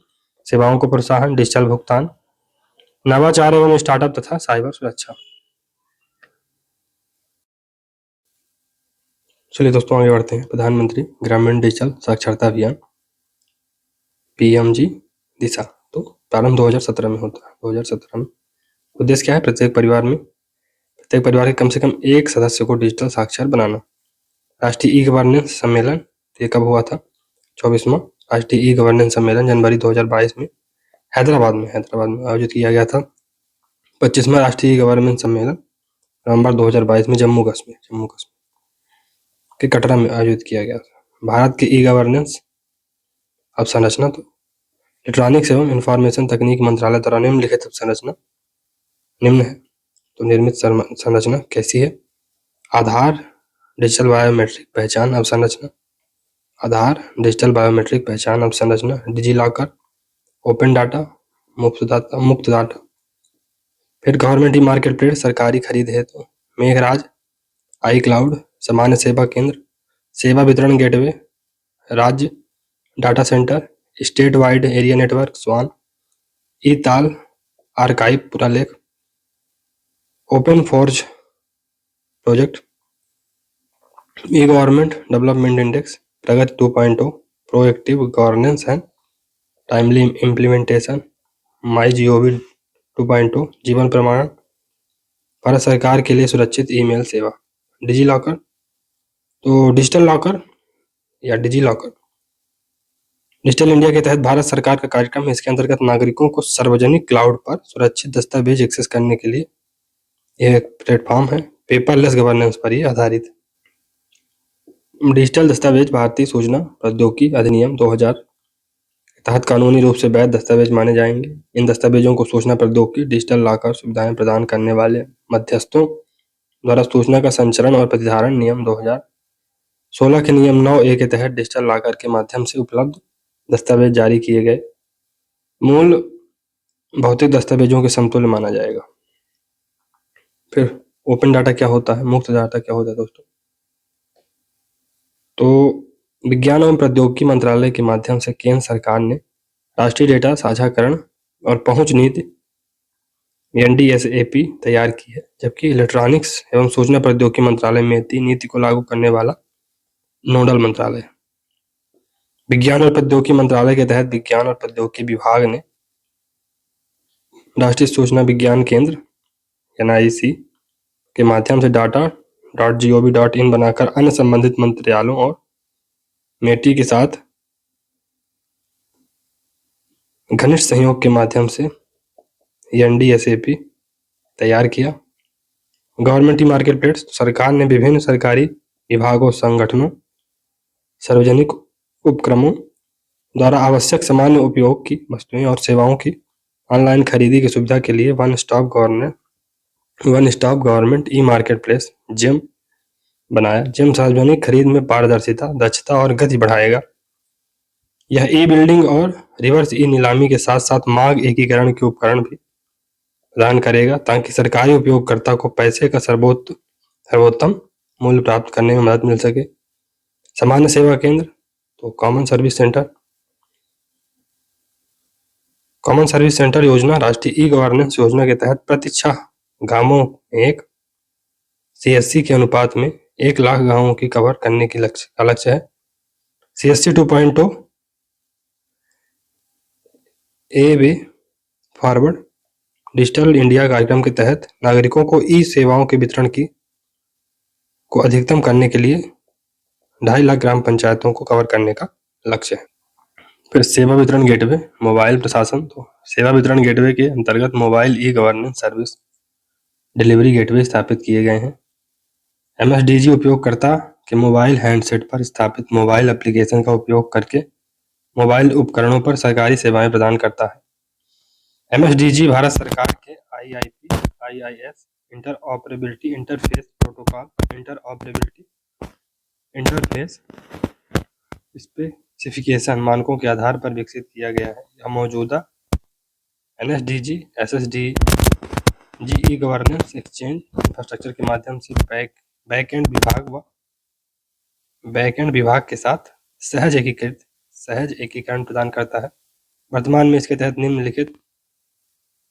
सेवाओं को प्रोत्साहन, डिजिटल भुगतान, नवाचार एवं स्टार्टअप तथा साइबर सुरक्षा। चलिए दोस्तों आगे बढ़ते हैं। प्रधानमंत्री ग्रामीण डिजिटल साक्षरता अभियान PMG दिशा तो प्रारंभ 2017 में होता है। 2017 में उद्देश्य क्या है? प्रत्येक परिवार के कम से कम एक सदस्य को डिजिटल साक्षर बनाना। राष्ट्रीय ई गवर्नेंस सम्मेलन ये कब हुआ था? 24वां राष्ट्रीय ई गवर्नेंस सम्मेलन जनवरी 2022 में हैदराबाद में आयोजित किया गया था। 25वां राष्ट्रीय ई गवर्नेंस सम्मेलन नवंबर 2022 में जम्मू कश्मीर के कटरा में आयोजित किया गया था। भारत के ई गवर्नेंस अवसंरचना तो इलेक्ट्रॉनिक्स एवं इंफॉर्मेशन तकनीक मंत्रालय द्वारा निम्नलिखित अवसंरचना निम्न है। तो निर्मित संरचना कैसी है? आधार डिजिटल बायोमेट्रिक पहचान अवसंरचना, आधार डिजिटल बायोमेट्रिक पहचान अवसंरचना, डिजी लॉकर, ओपन डाटा, मुक्त डाटा। फिर गवर्नमेंट ई मार्केट प्लेस सरकारी खरीद है तो मेघराज, आई क्लाउड, सामान्य सेवा केंद्र, सेवा वितरण गेटवे, राज्य data center, state wide area network, स्वान, ई ताल आर्काइव पुरालेख, open forge project, e government development index, Pragati 2.0, proactive governance and timely implementation, my GOV 2.0, जीवन प्रमाण, भारत सरकार के लिए सुरक्षित ईमेल सेवा, डिजी लॉकर, तो डिजिटल लॉकर या डिजी लॉकर, डिजिटल इंडिया के तहत भारत सरकार का कार्यक्रम है। इसके अंतर्गत नागरिकों को सार्वजनिक क्लाउड पर सुरक्षित दस्तावेज एक्सेस करने के लिए यह एक प्लेटफॉर्म है। पेपरलेस गवर्नेंस पर ही आधारित। डिजिटल दस्तावेज भारतीय सूचना प्रौद्योगिकी अधिनियम 2000 के तहत कानूनी रूप से वैध दस्तावेज माने जाएंगे। इन दस्तावेजों को सूचना प्रौद्योगिकी डिजिटल लॉकर सुविधाएं प्रदान करने वाले मध्यस्थों द्वारा सूचना का संचरण और प्रतिधारण नियम 2016 के नियम 9A के तहत डिजिटल लॉकर के माध्यम से उपलब्ध दस्तावेज जारी किए गए मूल भौतिक दस्तावेजों के समतुल्य माना जाएगा। फिर ओपन डाटा क्या होता है, मुक्त डाटा क्या होता है दोस्तों? तो विज्ञान एवं प्रौद्योगिकी मंत्रालय के माध्यम से केंद्र सरकार ने राष्ट्रीय डेटा साझाकरण और पहुंच नीति NDSAP तैयार की है, जबकि इलेक्ट्रॉनिक्स एवं सूचना प्रौद्योगिकी मंत्रालय में नीति को लागू करने वाला नोडल मंत्रालय। विज्ञान और प्रौद्योगिकी मंत्रालय के तहत विज्ञान और प्रौद्योगिकी विभाग ने राष्ट्रीय सूचना विज्ञान केंद्र NIC के माध्यम से data.gov.in बनाकर अन्य संबंधित मंत्रालयों और मेटी के साथ घनिष्ठ सहयोग के माध्यम से NDSAP तैयार किया। गवर्नमेंट ई मार्केट प्लेस, सरकार ने विभिन्न सरकारी विभागों, संगठनों, सार्वजनिक उपक्रमों द्वारा आवश्यक सामान्य उपयोग की वस्तुएं और सेवाओं की ऑनलाइन खरीदी की सुविधा के लिए one stop government e market place GEM बनाया। GEM सार्वजनिक खरीद में पारदर्शिता, दक्षता और गति बढ़ाएगा। यह ई बिल्डिंग और रिवर्स ई नीलामी के साथ साथ मांग एकीकरण के उपकरण भी प्रदान करेगा, ताकि सरकारी उपयोगकर्ता को पैसे का सर्वोत्तम मूल्य प्राप्त करने में मदद मिल सके। सामान्य सेवा केंद्र, तो कॉमन सर्विस सेंटर योजना राष्ट्रीय ई गवर्नेंस योजना के तहत प्रति 6 गांवों में एक CSC के अनुपात में 1 लाख गांवों की कवर करने की लक्ष्य है। CSC 2.0 ए वे फॉरवर्ड डिजिटल इंडिया कार्यक्रम के तहत नागरिकों को ई सेवाओं के वितरण को अधिकतम करने के लिए 2.5 लाख ग्राम पंचायतों को कवर करने का लक्ष्य है। फिर सेवा वितरण गेटवे, मोबाइल प्रशासन, तो सेवा वितरण गेटवे के अंतर्गत mobile e governance service delivery gateway स्थापित किए गए हैं। MSDG उपयोगकर्ता के मोबाइल हैंडसेट पर स्थापित मोबाइल एप्लीकेशन का उपयोग करके मोबाइल उपकरणों पर सरकारी सेवाएं प्रदान करता है। MSDG भारत सरकार के IIP IIS interoperability interface protocol interface specification मानकों के आधार पर विकसित किया गया है। यह मौजूदा NSDG SSDG governance exchange infrastructure के माध्यम से बैकएंड विभाग के साथ सहज एकीकरण प्रदान करता है। वर्तमान में इसके तहत निम्नलिखित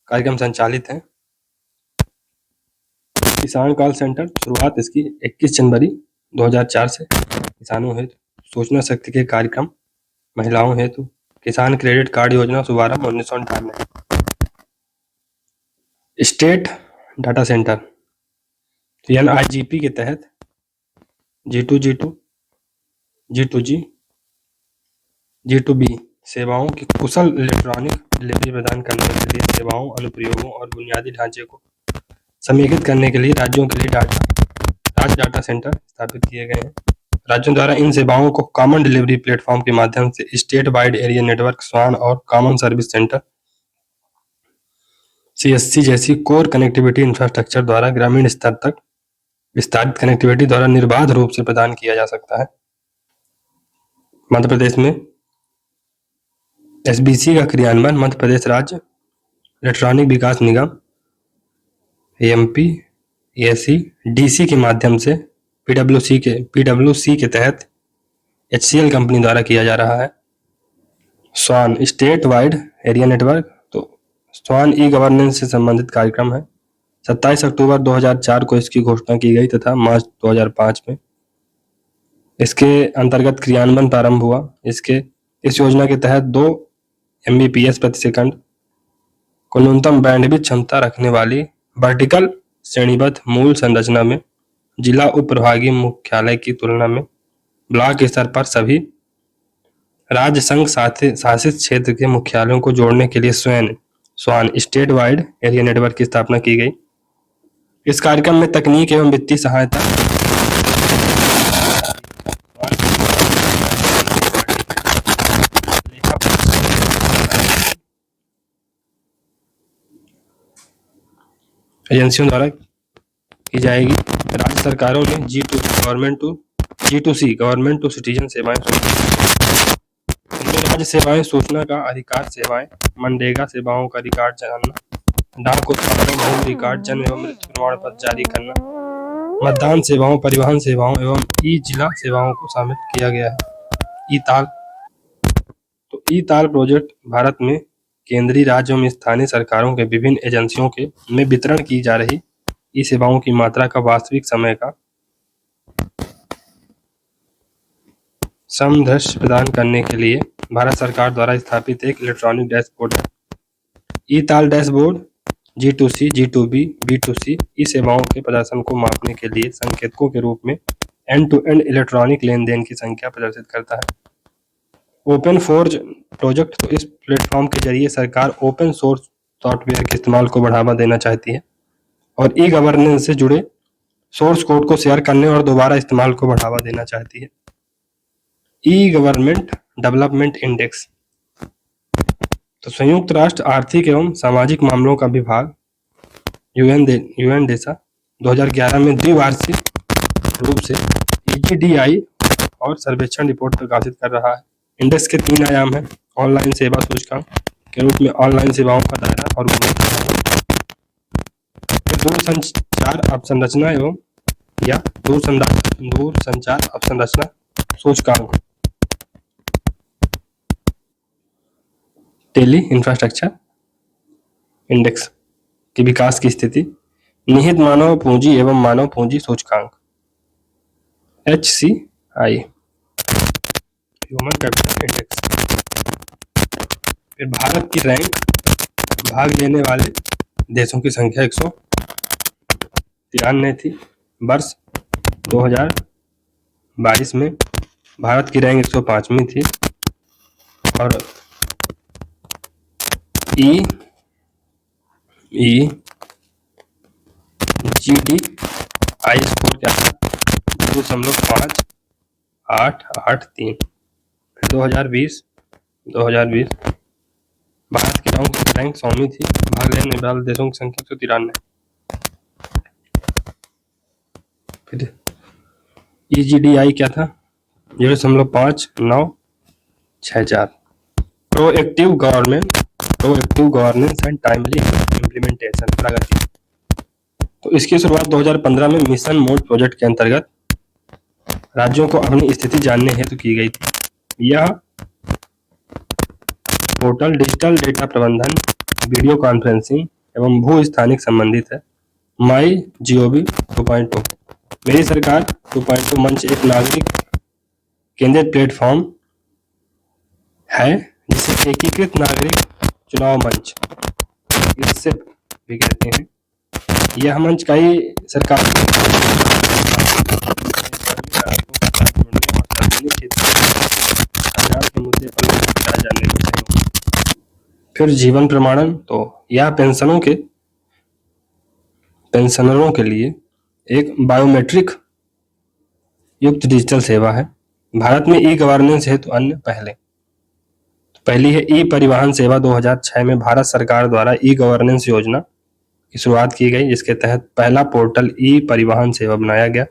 कार्यक्रम संचालित हैं। किसान कॉल सेंटर, शुरुआत इसकी 21 जनवरी 2004 से। किसानों हेतु सूचना शक्ति के कार्यक्रम, महिलाओं हेतु किसान क्रेडिट कार्ड योजना, शुभारंभ 1998। स्टेट डाटा सेंटर, NIGP के तहत G2G2 G2G G2B सेवाओं की कुशल इलेक्ट्रॉनिक डिलीवरी प्रदान करने के लिए सेवाओं, अनुप्रयोगों और बुनियादी ढांचे को समेकित करने के लिए राज्यों के लिए राज्य डाटा सेंटर स्थापित किए गए हैं। राज्यों द्वारा इन सेवाओं को कॉमन डिलीवरी प्लेटफॉर्म के माध्यम से state wide area network SWAN और कॉमन सर्विस सेंटर CSC जैसी कोर कनेक्टिविटी इंफ्रास्ट्रक्चर द्वारा ग्रामीण स्तर तक विस्तारित कनेक्टिविटी द्वारा निर्बाध रूप से प्रदान किया जा सकता है। मध्य प्रदेश में SBC का क्रियान्वयन मध्य प्रदेश राज्य इलेक्ट्रॉनिक विकास निगम AMPAC-DC के माध्यम से PWC के तहत HCL कंपनी द्वारा किया जा रहा है। SWAN state wide area network, तो SWAN ई गवर्नेंस से संबंधित कार्यक्रम है। 27 अक्टूबर 2004 को इसकी घोषणा की गई तथा मार्च 2005 में इसके अंतर्गत क्रियान्वयन प्रारंभ हुआ। इस योजना के तहत 2 Mbps प्रति सेकंड को न्यूनतम बैंडविड्थ क्षमता रखने वाली वर्टिकल श्रेणीबद्ध मूल संरचना में जिला उप प्रभागीय मुख्यालय की तुलना में ब्लॉक स्तर पर सभी राज्य संघ शासित क्षेत्र के मुख्यालयों को जोड़ने के लिए स्वान स्टेट वाइड एरिया नेटवर्क की स्थापना की गई। इस कार्यक्रम में तकनीक एवं वित्तीय सहायता एजेंसियों द्वारा की जाएगी। राज्य सरकारों ने गवर्नमेंट टू सिटीजन सेवाएं, राज्य सेवाएं, सूचना का अधिकार सेवाएं, मनरेगा सेवाओं का रिकॉर्ड जानना, डाक उत्पादों, भूमि रिकॉर्ड, जन्म एवं मृत्यु प्रमाण पत्र जारी करना, मतदान सेवाओं, परिवहन सेवाओं एवं ई जिला सेवाओं को शामिल किया गया है। ई ताल प्रोजेक्ट भारत में केंद्रीय, राज्य एवं स्थानीय सरकारों के विभिन्न एजेंसियों के में वितरण की जा रही ई सेवाओं की मात्रा का वास्तविक समय का समदृश्य प्रदान करने के लिए भारत सरकार द्वारा स्थापित एक इलेक्ट्रॉनिक डैशबोर्ड है। ई ताल डैशबोर्ड G2C, G2B, B2C ई सेवाओं के प्रदर्शन को मापने के लिए संकेतकों के रूप में एंड-टू-एंड इलेक्ट्रॉनिक लेन-देन की संख्या प्रदर्शित करता है। ओपन फोर्ज प्रोजेक्ट, तो इस प्लेटफॉर्म के जरिए सरकार ओपन सोर्स सॉफ्टवेयर के इस्तेमाल को बढ़ावा देना चाहती है और ई गवर्नेंस से जुड़े सोर्स कोड को शेयर करने और दोबारा इस्तेमाल को बढ़ावा देना चाहती है। ई गवर्नमेंट डेवलपमेंट इंडेक्स, तो संयुक्त राष्ट्र आर्थिक एवं सामाजिक मामलों का विभाग यूएनडेसा 2011 में द्विवार्षिक रूप से EGDI और सर्वेक्षण रिपोर्ट प्रकाशित कर रहा है। इंडेक्स के 3 आयाम हैं। ऑनलाइन सेवा सूचकांक के रूप में ऑनलाइन सेवाओं का दायरा और दूरसंचार अवसंरचना एवं या दूरसंचार अवसंरचना सूचकांक, टेली इंफ्रास्ट्रक्चर इंडेक्स के विकास की स्थिति, निहित मानव पूंजी एवं मानव पूंजी सूचकांक HCI, ह्यूमन कैपिटल इंडेक्स। फिर भारत की रैंक, भाग लेने वाले देशों की संख्या 193 थी। वर्ष 2022 में भारत की रैंक 105वीं थी और EGDI स्कोर क्या था? 2.5883। फिर 2020 भारत की रैंक 100वीं थी। भाग लेने वाले देशों की संख्या 193। फिर EGDI क्या था? 0.5964। Proactive governance and timely implementation, Pragati. तो इसकी शुरुआत 2015 में मिशन मोड प्रोजेक्ट के अंतर्गत राज्यों को अपनी स्थिति जानने हेतु की गई थी। यह पोर्टल डिजिटल डेटा प्रबंधन, वीडियो कॉन्फ्रेंसिंग एवं भू स्थानिक संबंधित है। माई GOV 2.0, मेरी सरकार 2.0 मंच एक नागरिक केंद्रित प्लेटफॉर्म है जिसे एकीकृत नागरिक चुनाव मंच इससे भी कहते हैं। यह मंच कई सरकार के मुद्दे पर जानने की चाहिए। फिर जीवन प्रमाणन, तो यह पेंशनरों के लिए एक बायोमेट्रिक युक्त डिजिटल सेवा है। भारत में ई गवर्नेंस हेतु अन्य पहली है ई परिवहन सेवा। 2006 में भारत सरकार द्वारा ई गवर्नेंस योजना की शुरुआत की गई, जिसके तहत पहला पोर्टल ई परिवहन सेवा बनाया गया।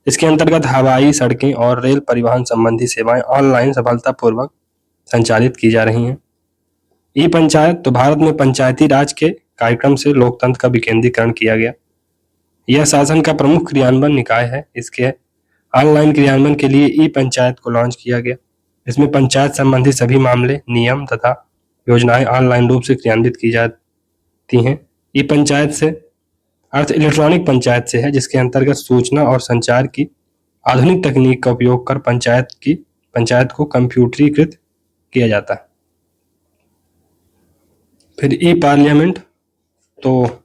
इसके अंतर्गत हवाई, सड़कें और रेल परिवहन संबंधी सेवाएं ऑनलाइन सफलतापूर्वक संचालित की जा रही हैं। ई पंचायत, तो भारत में पंचायती राज के कार्यक्रम से लोकतंत्र का विकेंद्रीकरण किया गया। यह शासन का प्रमुख क्रियान्वयन निकाय है। इसके ऑनलाइन क्रियान्वयन के लिए ई पंचायत को लॉन्च किया गया। इसमें पंचायत संबंधी सभी मामले, नियम तथा योजनाएं ऑनलाइन रूप से क्रियान्वित की जाती हैं। ई पंचायत से अर्थ इलेक्ट्रॉनिक पंचायत से है, जिसके अंतर्गत सूचना और संचार की आधुनिक तकनीक का उपयोग कर पंचायत को कंप्यूटरीकृत किया जाता है। फिर ई पार्लियामेंट, तो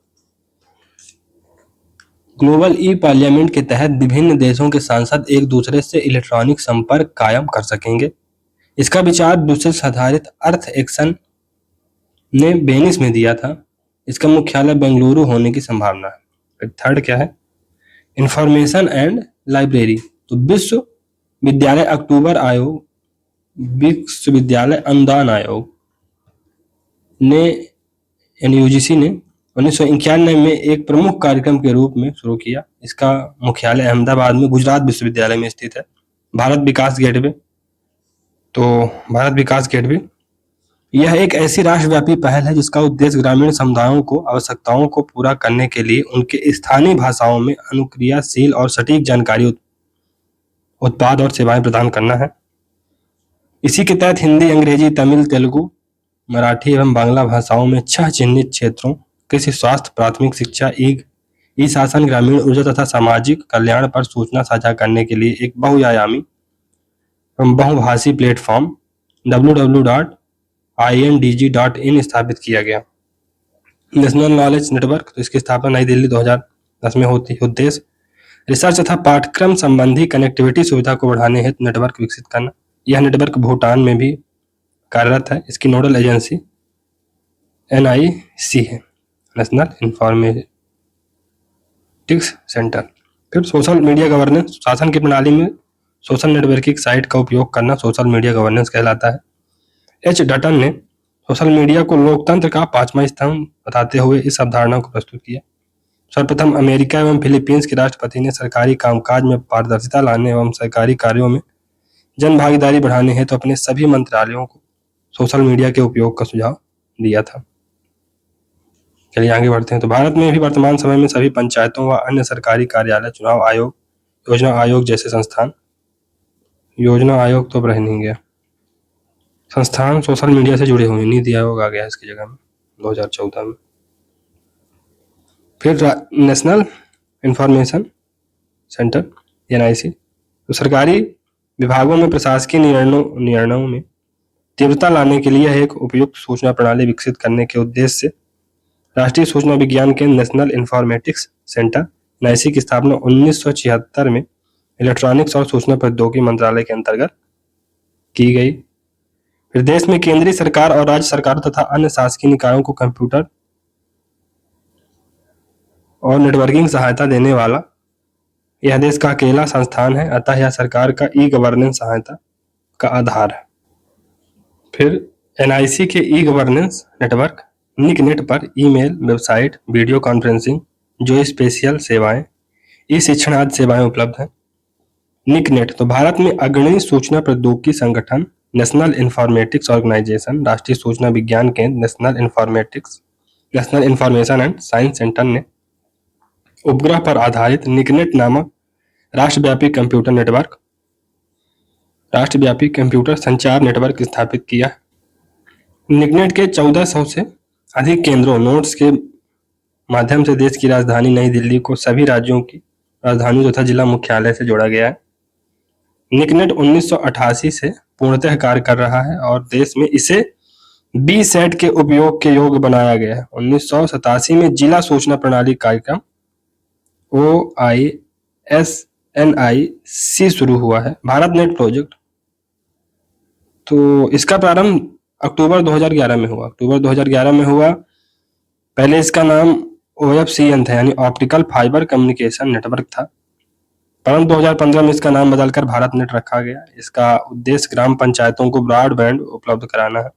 ग्लोबल ई पार्लियामेंट के तहत विभिन्न देशों के सांसद एक दूसरे से इलेक्ट्रॉनिक संपर्क कायम कर सकेंगे। इसका विचार ब्रुसेल्स आधारित अर्थ एक्शन ने वेनिस में दिया था। इसका मुख्यालय बेंगलुरु होने की संभावना है। थर्ड क्या है? Information and library. तो विश्वविद्यालय अक्टूबर आयोग, विश्वविद्यालय अनुदान आयोग ने यानी यूजीसी ने 1991 में एक प्रमुख कार्यक्रम के रूप में शुरू किया। इसका मुख्यालय अहमदाबाद में गुजरात विश्वविद्यालय में स्थित है। भारत विकास गेटवे। तो भारत विकास गेटवे यह एक ऐसी राष्ट्रव्यापी पहल है जिसका उद्देश्य ग्रामीण समुदायों को आवश्यकताओं को पूरा करने के लिए उनके स्थानीय भाषाओं में अनुक्रियाशील और सटीक जानकारी, उत्पाद और सेवाएं प्रदान करना है। इसी के तहत हिंदी, अंग्रेजी, तमिल, तेलुगु, मराठी एवं बांग्ला भाषाओं में 6 चिन्हित क्षेत्रों कृषि, स्वास्थ्य, प्राथमिक शिक्षा, ई शासन, ग्रामीण ऊर्जा तथा सामाजिक कल्याण पर सूचना साझा करने के लिए एक बहुआयामी एवं बहुभाषी प्लेटफॉर्म www.indg.in स्थापित किया गया। नेशनल नॉलेज नेटवर्क, तो इसकी स्थापना नई दिल्ली 2010 में होती है। उद्देश्य रिसर्च तथा पाठ्यक्रम संबंधी कनेक्टिविटी सुविधा को बढ़ाने हेतु नेटवर्क विकसित करना। यह नेटवर्क भूटान में भी कार्यरत है। इसकी नोडल एजेंसी NIC है, नेशनल इन्फॉर्मेटिक्स सेंटर। फिर सोशल मीडिया गवर्नेंस। शासन की प्रणाली में सोशल नेटवर्किंग साइट का उपयोग करना सोशल मीडिया गवर्नेंस कहलाता है। H. डटन ने सोशल मीडिया को लोकतंत्र का 5वां स्तंभ बताते हुए इस अवधारणा को प्रस्तुत किया। सर्वप्रथम अमेरिका एवं फिलीपींस के राष्ट्रपति ने सरकारी कामकाज में पारदर्शिता लाने एवं सरकारी कार्यों में जन भागीदारी बढ़ाने हेतु अपने सभी मंत्रालयों को सोशल मीडिया के उपयोग का सुझाव दिया था। चलिए आगे बढ़ते हैं। तो भारत में भी वर्तमान समय में सभी पंचायतों व अन्य सरकारी कार्यालय, चुनाव आयोग, योजना आयोग जैसे संस्थान, योजना आयोग तो रह नहीं गया, संस्थान सोशल मीडिया से जुड़े हुए। नीति आयोग आ गया इसकी जगह में 2014 में। फिर नेशनल इंफॉर्मेशन सेंटर NIC, तो सरकारी विभागों में प्रशासकीय निर्णयों में तीव्रता लाने के लिए एक उपयुक्त सूचना प्रणाली विकसित करने के उद्देश्य से राष्ट्रीय सूचना विज्ञान केंद्र नेशनल इंफॉर्मेटिक्स सेंटर NIC की स्थापना 1976 में इलेक्ट्रॉनिक्स और सूचना प्रौद्योगिकी मंत्रालय के अंतर्गत की गई। फिर देश में केंद्रीय सरकार और राज्य सरकारों तथा अन्य शासकीय निकायों को कंप्यूटर और नेटवर्किंग सहायता देने वाला यह देश का अकेला संस्थान है, अतः यह सरकार का ई गवर्नेंस सहायता का आधार है। फिर NIC के ई गवर्नेंस नेटवर्क निकनेट पर ईमेल, वेबसाइट, वीडियो कॉन्फ्रेंसिंग, जो स्पेशियल सेवाएं, ई शिक्षण आदि सेवाएं उपलब्ध हैं। निकनेट, तो भारत में अग्रणी सूचना प्रौद्योगिकी संगठन नेशनल इंफॉर्मेटिक्स ऑर्गेनाइजेशन, राष्ट्रीय सूचना विज्ञान केंद्र national information and science centre ने उपग्रह पर आधारित निकनेट नामक राष्ट्रव्यापी कंप्यूटर संचार नेटवर्क स्थापित किया। निकनेट के 1400 से अधिक केंद्रों नोड्स के माध्यम से देश की राजधानी नई दिल्ली को सभी राज्यों की राजधानी तथा जिला मुख्यालय से जोड़ा गया है। निकनेट 1988 से पूर्णतः कार्य कर रहा है और देश में इसे BSAT के उपयोग के योग्य बनाया गया है। 1987 में जिला सूचना प्रणाली कार्यक्रम OISNIC शुरू हुआ है। भारत नेट प्रोजेक्ट, तो इसका प्रारंभ अक्टूबर 2011 में हुआ। पहले इसका नाम OFCN था, यानी ऑप्टिकल फाइबर कम्युनिकेशन नेटवर्क था, परंतु 2015 में इसका नाम बदलकर भारत नेट रखा गया। इसका उद्देश्य ग्राम पंचायतों को ब्रॉडबैंड उपलब्ध कराना है।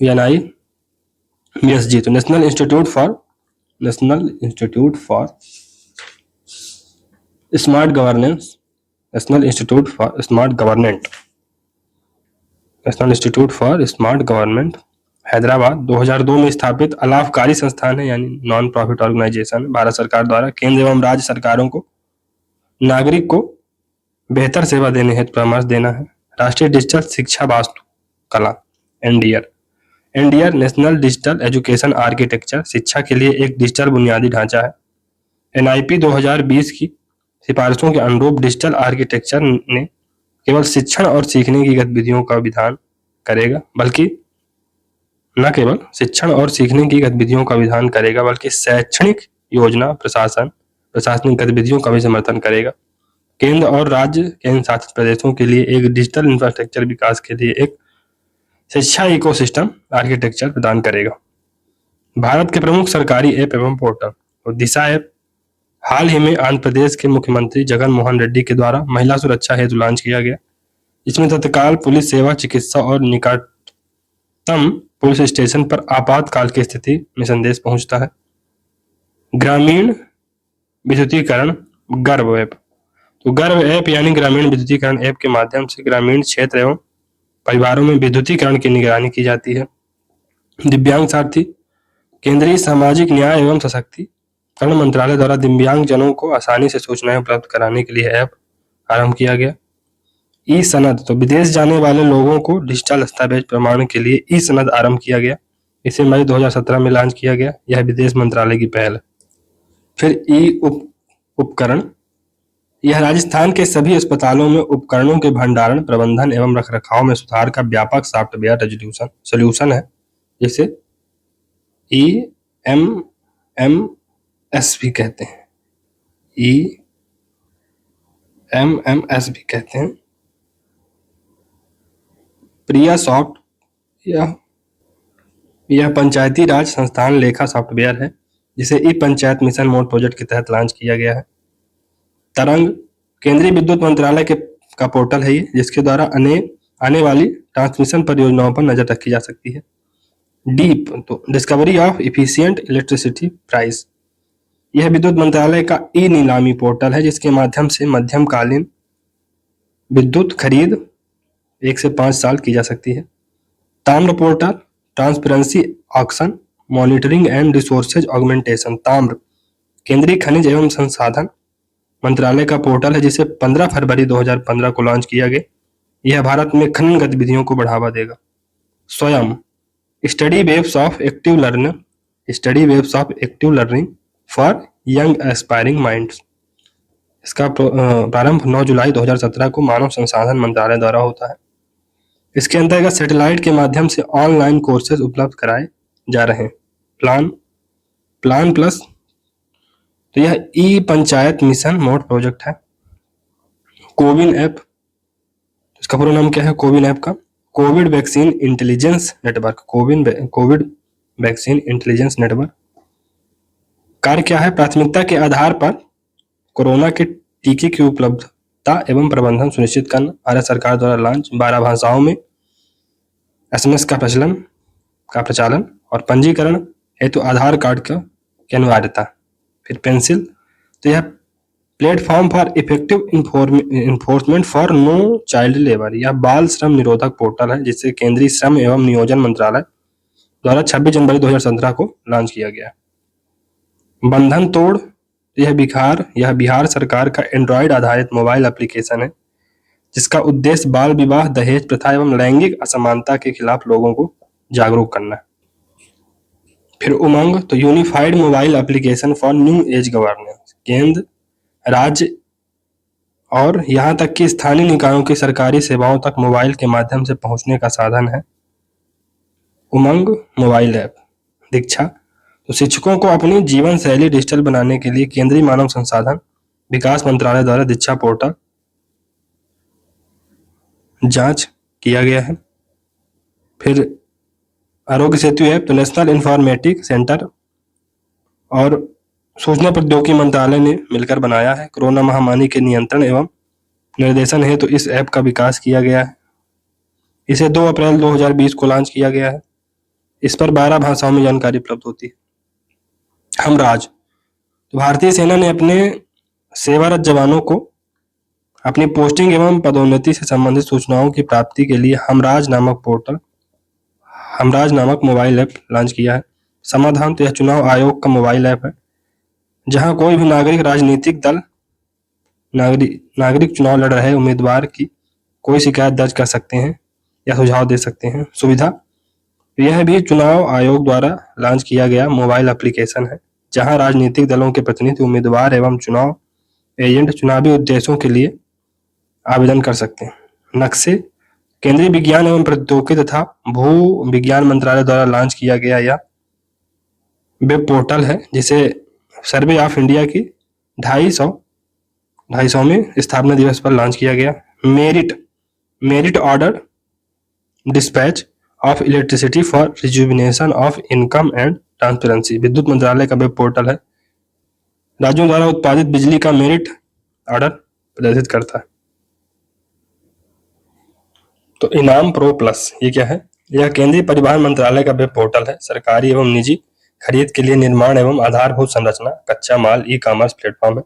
NIBSG, तो national institute for smart governance, national institute for smart government Hyderabad 2002 में स्थापित अलाभकारी संस्थान है, यानी नॉन प्रॉफिट ऑर्गेनाइजेशन। भारत सरकार द्वारा केंद्र एवं राज्य सरकारों को नागरिक को बेहतर सेवा देने हेतु परामर्श देना है। राष्ट्रीय डिजिटल शिक्षा वास्तुकला NDR national digital education architecture, शिक्षा के लिए एक डिजिटल बुनियादी ढांचा है। NIP 2020 की सिफारिशों के अनुरूप डिजिटल आर्किटेक्चर ने केवल शिक्षण और सीखने की गतिविधियों का विधान करेगा, बल्कि न केवल शिक्षण और सीखने की गतिविधियों का विधान करेगा बल्कि शैक्षणिक योजना, प्रशासनिक गतिविधियों का भी समर्थन करेगा। केंद्र और राज्य केंद्र शासित प्रदेशों के लिए एक डिजिटल इंफ्रास्ट्रक्चर विकास के लिए एक शिक्षा इकोसिस्टम आर्किटेक्चर प्रदान करेगा। भारत के प्रमुख सरकारी ऐप एवं पोर्टल और दिशा ऐप हाल ही में आंध्र प्रदेश के मुख्यमंत्री जगन मोहन रेड्डी के द्वारा महिला सुरक्षा हेतु लॉन्च किया गया। इसमें तत्काल पुलिस सेवा, चिकित्सा और निकटतम पुलिस स्टेशन पर आपातकाल की स्थिति में संदेश पहुंचता है। ग्रामीण विद्युतीकरण गर्व ऐप, तो गर्व ऐप यानी ग्रामीण विद्युतीकरण ऐप के माध्यम से ग्रामीण क्षेत्र एवं परिवारों में विद्युतीकरण की निगरानी की जाती है। दिव्यांग सारथी, केंद्रीय सामाजिक न्याय एवं सशक्तिकरण मंत्रालय द्वारा दिव्यांग जनों को आसानी से सूचनाएं उपलब्ध कराने के लिए ऐप आरंभ किया गया। ई सनद, तो विदेश जाने वाले लोगों को डिजिटल दस्तावेज प्रमाण के लिए ई सनद आरंभ किया गया। इसे मई 2017 में लॉन्च किया गया। यह विदेश मंत्रालय की पहल है। फिर ई उपकरण, यह राजस्थान के सभी अस्पतालों में उपकरणों के भंडारण, प्रबंधन एवं रखरखाव में सुधार का व्यापक सॉफ्टवेयर सोल्यूशन है, जिसे EMMS भी कहते हैं। EMMS भी कहते हैं। प्रिया सॉफ्ट, यह पंचायती राज संस्थान लेखा सॉफ्टवेयर है, जिसे ई पंचायत मिशन मोड प्रोजेक्ट के तहत लॉन्च किया गया है। तरंग, केंद्रीय विद्युत मंत्रालय का पोर्टल है ये, जिसके द्वारा आने वाली ट्रांसमिशन परियोजनाओं पर नजर रखी जा सकती है। डीप, तो discovery of efficient electricity price, यह विद्युत मंत्रालय का ई नीलामी पोर्टल है, जिसके माध्यम से मध्यमकालीन विद्युत खरीद 1 से 5 साल की जा सकती है। Tamra portal, transparency auction monitoring and resources augmentation, Tamra केंद्रीय खनिज एवं संसाधन मंत्रालय का पोर्टल है, जिसे 15 फरवरी 2015 को लॉन्च किया गया। यह भारत में खनन गतिविधियों को बढ़ावा देगा। स्वयं, study waves of active learning for young aspiring minds, इसका प्रारंभ 9 जुलाई 2017 को मानव संसाधन मंत्रालय द्वारा होता है। इसके अंतर्गत सैटेलाइट के माध्यम से ऑनलाइन कोर्सेज उपलब्ध कराए जा रहे हैं। प्लान प्लस, तो यह ई पंचायत मिशन मोड प्रोजेक्ट है। कोविन ऐप, इसका पूरा नाम क्या है कोविन ऐप का? Covid vaccine intelligence network. Covid vaccine intelligence network कार्य क्या है? प्राथमिकता के आधार पर कोरोना के टीके की उपलब्धता एवं प्रबंधन सुनिश्चित करना। भारत सरकार द्वारा लॉन्च। 12 भाषाओं में SMS का प्रचालन और पंजीकरण हेतु आधार कार्ड की अनिवार्यता। फिर पेंसिल, तो यह platform for effective enforcement for no child labour, यह बाल श्रम निरोधक पोर्टल है, जिसे केंद्रीय श्रम एवं नियोजन मंत्रालय द्वारा 26 जनवरी 2017 को लॉन्च किया गया। बंधन तोड़, यह बिहार सरकार का एंड्रॉयड आधारित मोबाइल एप्लीकेशन है, जिसका उद्देश्य बाल विवाह, दहेज प्रथा एवं लैंगिक असमानता के खिलाफ लोगों को जागरूक करना है। फिर उमंग, तो unified mobile application for new age governance, केंद्र, राज्य और यहाँ तक कि स्थानीय निकायों की सरकारी सेवाओं तक मोबाइल के माध्यम से पहुंचने का साधन है उमंग मोबाइल ऐप। दीक्षा, तो शिक्षकों को अपनी जीवन शैली डिजिटल बनाने के लिए केंद्रीय मानव संसाधन विकास मंत्रालय द्वारा दीक्षा पोर्टल जांच किया गया है। फिर आरोग्य सेतु ऐप, तो नेशनल इंफॉर्मेटिक सेंटर और सूचना प्रौद्योगिकी मंत्रालय ने मिलकर बनाया है। कोरोना महामारी के नियंत्रण एवं निर्देशन हेतु इस ऐप का विकास किया गया है। इसे 2 अप्रैल 2020 को लॉन्च किया गया है। इस पर 12 भाषाओं में जानकारी उपलब्ध होती है। हमराज, तो भारतीय सेना ने अपने सेवारत जवानों को अपनी पोस्टिंग एवं पदोन्नति से संबंधित सूचनाओं की प्राप्ति के लिए हमराज नामक मोबाइल ऐप लॉन्च किया है। समाधान, तो यह चुनाव आयोग का मोबाइल ऐप है, जहां कोई भी नागरिक चुनाव लड़ रहे उम्मीदवार की कोई शिकायत दर्ज कर सकते हैं या सुझाव दे सकते हैं। सुविधा, यह भी चुनाव आयोग द्वारा लॉन्च किया गया मोबाइल एप्लीकेशन है, जहां राजनीतिक दलों के प्रतिनिधि, उम्मीदवार एवं चुनाव एजेंट चुनावी उद्देश्यों के लिए आवेदन कर सकते हैं। नक्शे, केंद्रीय विज्ञान एवं प्रौद्योगिकी तथा भू विज्ञान मंत्रालय द्वारा लॉन्च किया गया यह वेब पोर्टल है, जिसे सर्वे ऑफ इंडिया की 250वें स्थापना दिवस पर लॉन्च किया गया। Merit order dispatch of electricity for rejuvenation of income and transparency, विद्युत मंत्रालय का वेब पोर्टल है, राज्यों द्वारा उत्पादित बिजली का मेरिट ऑर्डर प्रदर्शित करता है। तो इनाम प्रो प्लस ये क्या है? यह केंद्रीय परिवहन मंत्रालय का वेब पोर्टल है, सरकारी एवं निजी खरीद के लिए निर्माण एवं आधारभूत संरचना, कच्चा माल, ई कॉमर्स प्लेटफॉर्म है।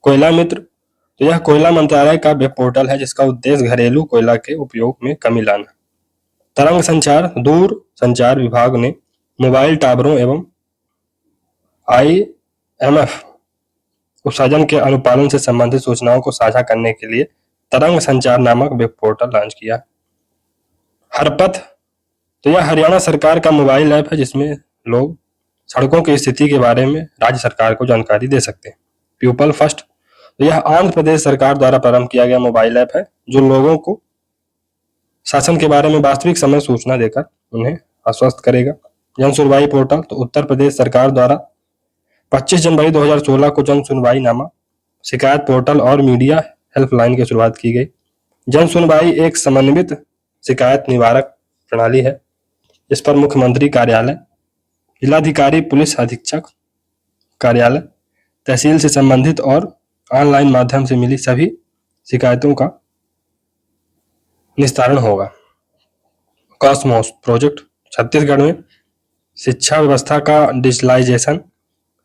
कोयला मित्र, तो यह कोयला मंत्रालय का वेब पोर्टल है जिसका उद्देश्य घरेलू कोयला के उपयोग में कमी लाना। तरंग संचार, दूर संचार विभाग ने मोबाइल टावरों एवं IMF उत्सर्जन के अनुपालन से संबंधित सूचनाओं को साझा करने के लिए तरंग संचार नामक वेब पोर्टल लॉन्च किया। हरपथ, तो यह हरियाणा सरकार का मोबाइल ऐप है जिसमें लोग सड़कों की स्थिति के बारे में राज्य सरकार को जानकारी दे सकते हैं। पीपल फर्स्ट, तो यह आंध्र प्रदेश सरकार द्वारा प्रारंभ किया गया मोबाइल ऐप है जो लोगों को शासन के बारे में वास्तविक समय सूचना देकर उन्हें आश्वस्त करेगा। जन सुनवाई पोर्टल, तो उत्तर प्रदेश सरकार द्वारा 25 जनवरी 2016 को जन सुनवाई नामा शिकायत पोर्टल और मीडिया हेल्पलाइन की शुरुआत की गई। जन सुनवाई एक समन्वित शिकायत निवारक प्रणाली है। इस पर मुख्यमंत्री कार्यालय, जिलाधिकारी, पुलिस अधीक्षक कार्यालय, तहसील से संबंधित और ऑनलाइन माध्यम से मिली सभी शिकायतों का निस्तारण होगा। कॉस्मोस प्रोजेक्ट, छत्तीसगढ़ में शिक्षा व्यवस्था का डिजिटलाइजेशन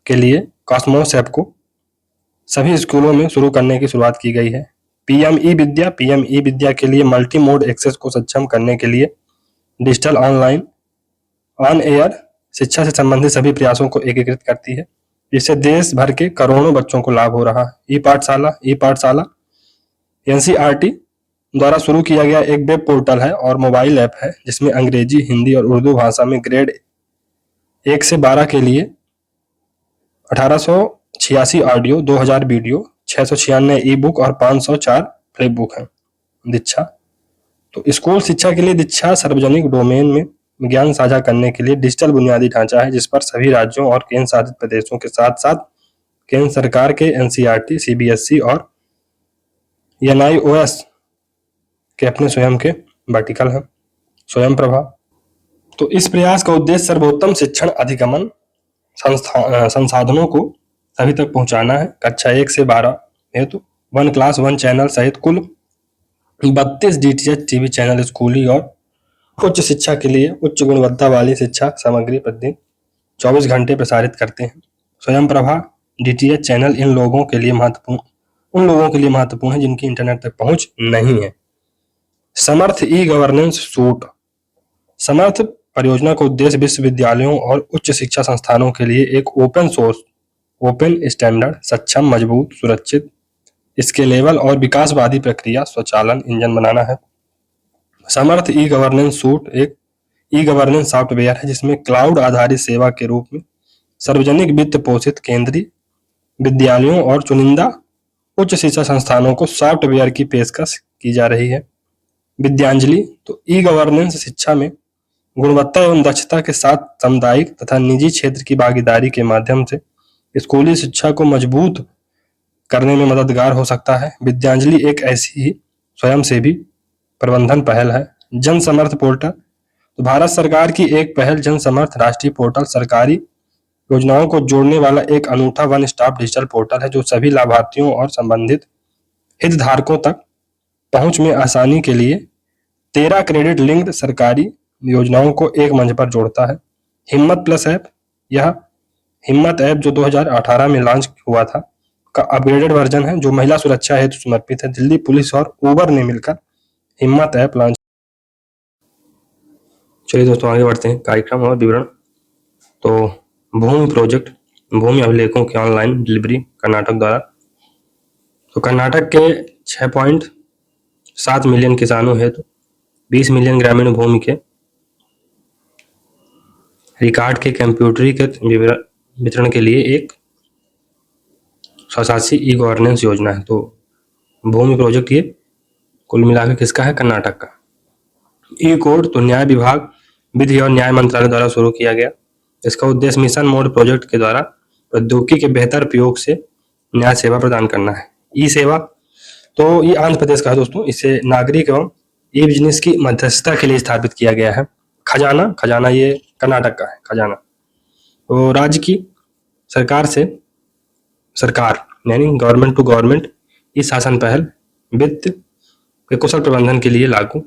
के लिए कॉस्मोस ऐप को सभी स्कूलों में शुरू करने की शुरुआत की गई है। पीएम ई विद्या के लिए मल्टी मोड एक्सेस को सक्षम करने के लिए डिजिटल ऑनलाइन ऑन एयर शिक्षा से संबंधित सभी प्रयासों को एकीकृत करती है। इससे देश भर के करोड़ों बच्चों को लाभ हो रहा है। ई पाठशाला NCERT द्वारा शुरू किया गया एक वेब पोर्टल है और मोबाइल ऐप है जिसमें अंग्रेजी, हिंदी और उर्दू भाषा में ग्रेड 1 से 12 के लिए 1886 ऑडियो, 2000 वीडियो, 696 ई बुक और 504 फ्लिप बुक है। दीक्षा, तो स्कूल शिक्षा के लिए दीक्षा सार्वजनिक डोमेन में ज्ञान साझा करने के लिए डिजिटल बुनियादी ढांचा है जिस पर सभी राज्यों और केंद्र शासित प्रदेशों के साथ साथ केंद्र सरकार के NCERT, CBSE और NIOS के अपने स्वयं के वर्टिकल हैं। स्वयं प्रभा, तो इस प्रयास का उद्देश्य सर्वोत्तम शिक्षण अधिगमन संसाधनों को सभी तक पहुंचाना है। कक्षा 1 से 12 हेतु 1 क्लास 1 चैनल सहित कुल 32 DTH TV चैनल स्कूली और उच्च शिक्षा के लिए उच्च गुणवत्ता वाली शिक्षा सामग्री प्रतिदिन 24 घंटे प्रसारित करते हैं। स्वयं प्रभा DTH चैनल उन लोगों के लिए महत्वपूर्ण है जिनकी इंटरनेट तक पहुंच नहीं है। समर्थ ई गवर्नेंस सूट, समर्थ परियोजना का उद्देश्य विश्वविद्यालयों और उच्च शिक्षा संस्थानों के लिए एक ओपन सोर्स, ओपन स्टैंडर्ड, सक्षम, मजबूत, सुरक्षित, स्केलेबल और विकासवादी प्रक्रिया स्वचालन इंजन बनाना है। समर्थ ई गवर्नेंस सूट एक ई गवर्नेंस सॉफ्टवेयर है जिसमें क्लाउड आधारित सेवा के रूप में सार्वजनिक वित्त पोषित केंद्रीय विद्यालयों और चुनिंदा उच्च शिक्षा संस्थानों को सॉफ्टवेयर की पेशकश की जा रही है। विद्यांजलि, तो ई गवर्नेंस शिक्षा में गुणवत्ता एवं दक्षता के साथ सामुदायिक तथा निजी क्षेत्र की भागीदारी के माध्यम से स्कूली शिक्षा को मजबूत करने में मददगार हो सकता है। विद्यांजलि एक ऐसी ही स्वयंसेवी प्रबंधन पहल है। जन समर्थ पोर्टल, तो भारत सरकार की एक पहल जन समर्थ राष्ट्रीय पोर्टल सरकारी योजनाओं को जोड़ने वाला एक अनूठा वन स्टॉप डिजिटल पोर्टल है जो सभी लाभार्थियों और संबंधित हितधारकों तक पहुंच में आसानी के लिए 13 क्रेडिट लिंक्ड सरकारी योजनाओं को एक मंच पर जोड़ता है। हिम्मत प्लस ऐप, यह हिम्मत ऐप जो 2018 में लॉन्च हुआ था का अपग्रेडेड वर्जन है जो महिला सुरक्षा हेतु समर्पित है। दिल्ली पुलिस और उबर ने मिलकर हिम्मत ऐप लॉन्च। चलिए दोस्तों आगे बढ़ते हैं कार्यक्रम और विवरण। तो भूमि प्रोजेक्ट, भूमि अभिलेखों की ऑनलाइन डिलीवरी कर्नाटक द्वारा। तो कर्नाटक के 6.7 मिलियन किसानों हेतु 20 मिलियन ग्रामीण भूमि के रिकॉर्ड के कंप्यूटरीकृत वितरण के लिए एक स्वशासी ई गवर्नेंस योजना है। तो भूमि प्रोजेक्ट ये कुल मिलाकर किसका है? कर्नाटक का। ई कोड, तो न्याय विभाग, विधि और न्याय मंत्रालय द्वारा शुरू किया गया। इसका उद्देश्य मिशन मोड प्रोजेक्ट के द्वारा प्रौद्योगिकी के बेहतर उपयोग से न्याय सेवा प्रदान करना है। ई सेवा तो ये आंध्र प्रदेश का है दोस्तों। इसे नागरिक एवं ई बिजनेस की मध्यस्थता के लिए स्थापित किया गया है। खजाना ये कर्नाटक का है खजाना। तो राज्य की सरकार यानी गवर्नमेंट टू गवर्नमेंट ई शासन पहल वित्त के कुशल प्रबंधन के लिए लागू।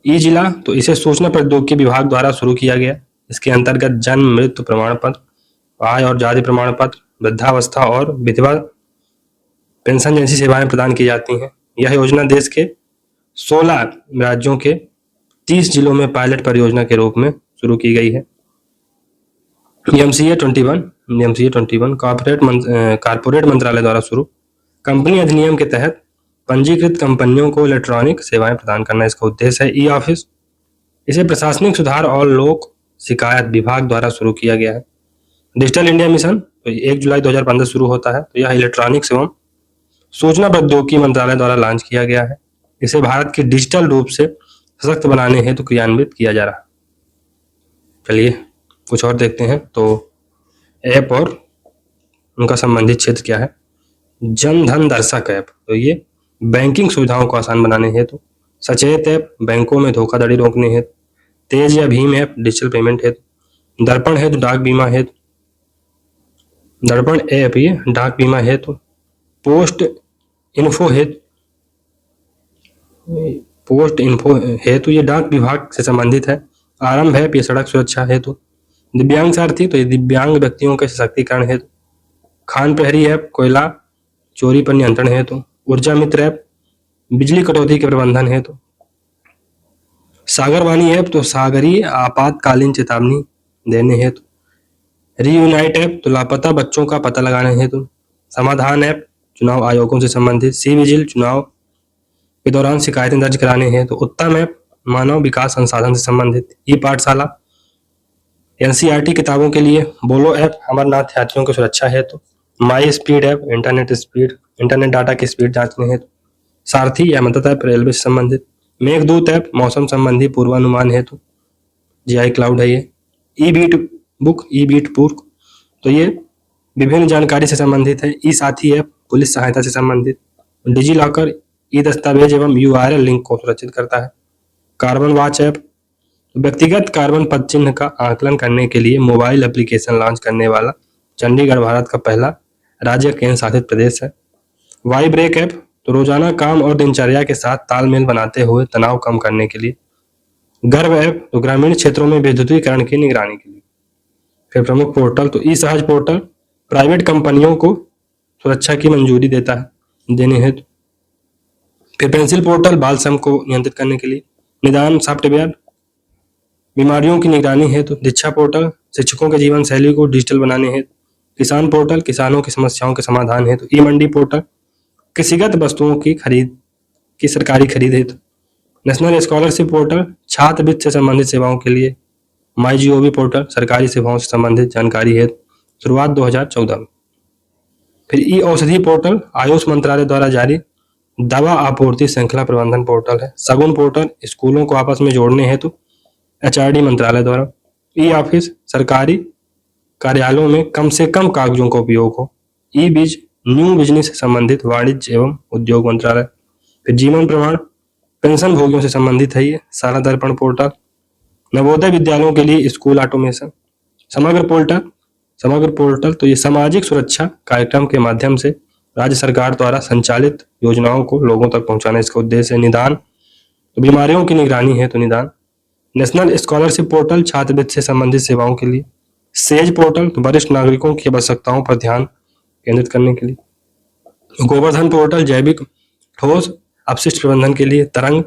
ई जिला तो इसे सूचना प्रौद्योगिकी विभाग द्वारा शुरू किया गया। इसके अंतर्गत जन्म मृत्यु प्रमाण पत्र, आय और जाति प्रमाण पत्र, वृद्धावस्था और विधवा पेंशन जैसी सेवाएं प्रदान की जाती हैं। यह योजना देश के 16 राज्यों के 30 जिलों में पायलट परियोजना के रूप में शुरू की गई है। एमसीए 21 कॉर्पोरेट मंत्रालय द्वारा शुरू। कंपनी अधिनियम के तहत पंजीकृत कंपनियों को इलेक्ट्रॉनिक सेवाएं प्रदान करना इसका उद्देश्य है। ई ऑफिस इसे प्रशासनिक सुधार और लोक शिकायत विभाग द्वारा शुरू किया गया है। डिजिटल इंडिया मिशन तो 1 जुलाई 2015 शुरू होता है। तो यह इलेक्ट्रॉनिक्स एवं सूचना प्रौद्योगिकी मंत्रालय द्वारा लॉन्च किया गया है। इसे भारत की डिजिटल रूप से सशक्त बनाने हेतु क्रियान्वित किया जा रहा है। चलिए कुछ और देखते हैं। तो ऐप और उनका संबंधित क्षेत्र क्या है। जन धन दर्शक ऐप तो ये बैंकिंग सुविधाओं को आसान बनाने हेतु। सचेत ऐप बीमारियों में धोखाधड़ी रोकने हेतु। तेज या भीम ऐप डिजिटल पेमेंट हेतु। दर्पण हेतु डाक बीमा हेतु। दर्पण ऐप ये डाक बीमा हेतु। पोस्ट इन्फो हेतु ये डाक विभाग से संबंधित है। आरंभ ऐप ये सड़क सुरक्षा हेतु। दिव्यांग सारथी तो ये दिव्यांग व्यक्तियों के सशक्तिकरण हेतु। खान प्रहरी ऐप कोयला चोरी पर नियंत्रण हेतु। ऊर्जा मित्र ऐप बिजली कटौती के प्रबंधन हेतु। सागरवाणी ऐप तो सागरीय आपातकालीन चेतावनी देने हेतु। रीयूनाइट ऐप तो लापता बच्चों का पता लगाने हेतु। समाधान ऐप चुनाव आयोगों से संबंधित। सी विजिल चुनाव के दौरान शिकायतें दर्ज कराने हेतु। उत्तम ऐप मानव विकास संसाधन से संबंधित। ई पाठशाला एनसीईआरटी किताबों के लिए। बोलो ऐप अमरनाथ यात्रियों की सुरक्षा हेतु। My speed app internet data की स्पीड जांचने हेतु। सारथी या मदद ऐप रेलवे से संबंधित। मेघदूत ऐप मौसम संबंधी पूर्वानुमान हेतु। जीआई क्लाउड है ये। ई बीट बुक तो ये विभिन्न जानकारी से संबंधित है। ई साथी ऐप पुलिस सहायता से संबंधित। डिजी लॉकर ई दस्तावेज एवं यूआरएल लिंक को सुरक्षित करता है। कार्बन वॉच ऐप व्यक्तिगत कार्बन पदचिह्न का आकलन करने के लिए मोबाइल एप्लीकेशन लॉन्च करने वाला चंडीगढ़ भारत का पहला राज्य केंद्र शासित प्रदेश है। वाई ब्रेक ऐप तो रोजाना काम और दिनचर्या के साथ तालमेल बनाते हुए तनाव कम करने के लिए। गर्व ऐप तो ग्रामीण क्षेत्रों में विद्युतीकरण की निगरानी के लिए। फिर प्रमुख पोर्टल तो ई सहज पोर्टल प्राइवेट कंपनियों को सुरक्षा की मंजूरी देने हेतु। फिर पेंसिल पोर्टल बाल श्रम को नियंत्रित करने के लिए। निदान सॉफ्टवेयर बीमारियों की निगरानी हेतु। दीक्षा पोर्टल शिक्षकों के जीवन शैली को डिजिटल बनाने हेतु। किसान पोर्टल किसानों की समस्याओं के समाधान हेतु। ई मंडी पोर्टल कृषिगत वस्तुओं की सरकारी खरीद हेतु। नेशनल स्कॉलरशिप पोर्टल छात्रवृत्ति से संबंधित सेवाओं के लिए। माई जीओवी पोर्टल सरकारी सेवाओं से संबंधित जानकारी हेतु। शुरुआत 2014 में। फिर ई औषधि पोर्टल आयुष मंत्रालय द्वारा जारी दवा आपूर्ति श्रृंखला प्रबंधन पोर्टल है। सगुन पोर्टल स्कूलों को आपस में जोड़ने हेतु एचआरडी मंत्रालय द्वारा। ई ऑफिस सरकारी कार्यालयों में कम से कम कागजों का उपयोग हो। ई बीज न्यू बिजनेस से संबंधित वाणिज्य एवं उद्योग मंत्रालय। फिर जीवन प्रमाण पेंशन भोगियों से संबंधित है ये। सारा दर्पण पोर्टल नवोदय विद्यालयों के लिए स्कूल ऑटोमेशन। समग्र पोर्टल तो ये सामाजिक सुरक्षा कार्यक्रम के माध्यम से राज्य सरकार द्वारा संचालित योजनाओं को लोगों तक पहुंचाना इसका उद्देश्य है। निदान तो बीमारियों की निगरानी है तो निदान। नेशनल स्कॉलरशिप पोर्टल छात्रवृत्ति से संबंधित सेवाओं के लिए। सेज पोर्टल तो वरिष्ठ नागरिकों की आवश्यकताओं पर ध्यान केंद्रित करने के लिए। गोवर्धन पोर्टल जैविक ठोस अपशिष्ट प्रबंधन के लिए। तरंग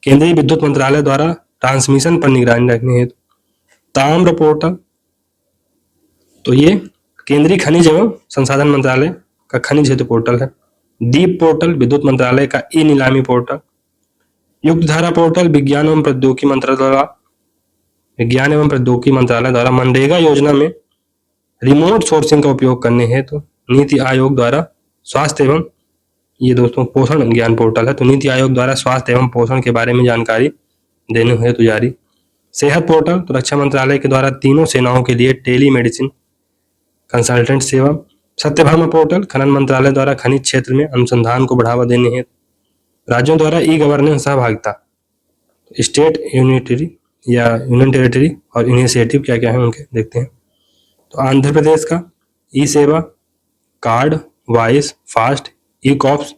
केंद्रीय विद्युत मंत्रालय द्वारा ट्रांसमिशन पर निगरानी रखने हेतु। ताम्र पोर्टल तो ये केंद्रीय खनिज एवं संसाधन मंत्रालय का खनिज हेतु पोर्टल है। दीप पोर्टल विद्युत मंत्रालय का ई नीलामी पोर्टल। युक्त धारा पोर्टल विज्ञान एवं प्रौद्योगिकी मंत्रालय द्वारा मनरेगा योजना में रिमोट सोर्सिंग का उपयोग करने हेतु नीति आयोग द्वारा स्वास्थ्य एवं ये दोस्तों पोषण ज्ञान पोर्टल है। तो नीति आयोग द्वारा स्वास्थ्य एवं पोषण के बारे में जानकारी देने हेतु जारी। सेहत पोर्टल तो रक्षा मंत्रालय के द्वारा तीनों सेनाओं के लिए टेली मेडिसिन कंसल्टेंट सेवा। सत्यभामा पोर्टल, खनन मंत्रालय द्वारा खनिज क्षेत्र में अनुसंधान को बढ़ावा देने हेतु राज्यों द्वारा ई गवर्नेंस सहभागिता। स्टेट यूनिटरी या यूनियन टेरिटरी और इनिशिएटिव क्या क्या है उनके देखते हैं। तो आंध्र प्रदेश का ई सेवा, कार्ड, वाइस, फास्ट, ई कॉप्स।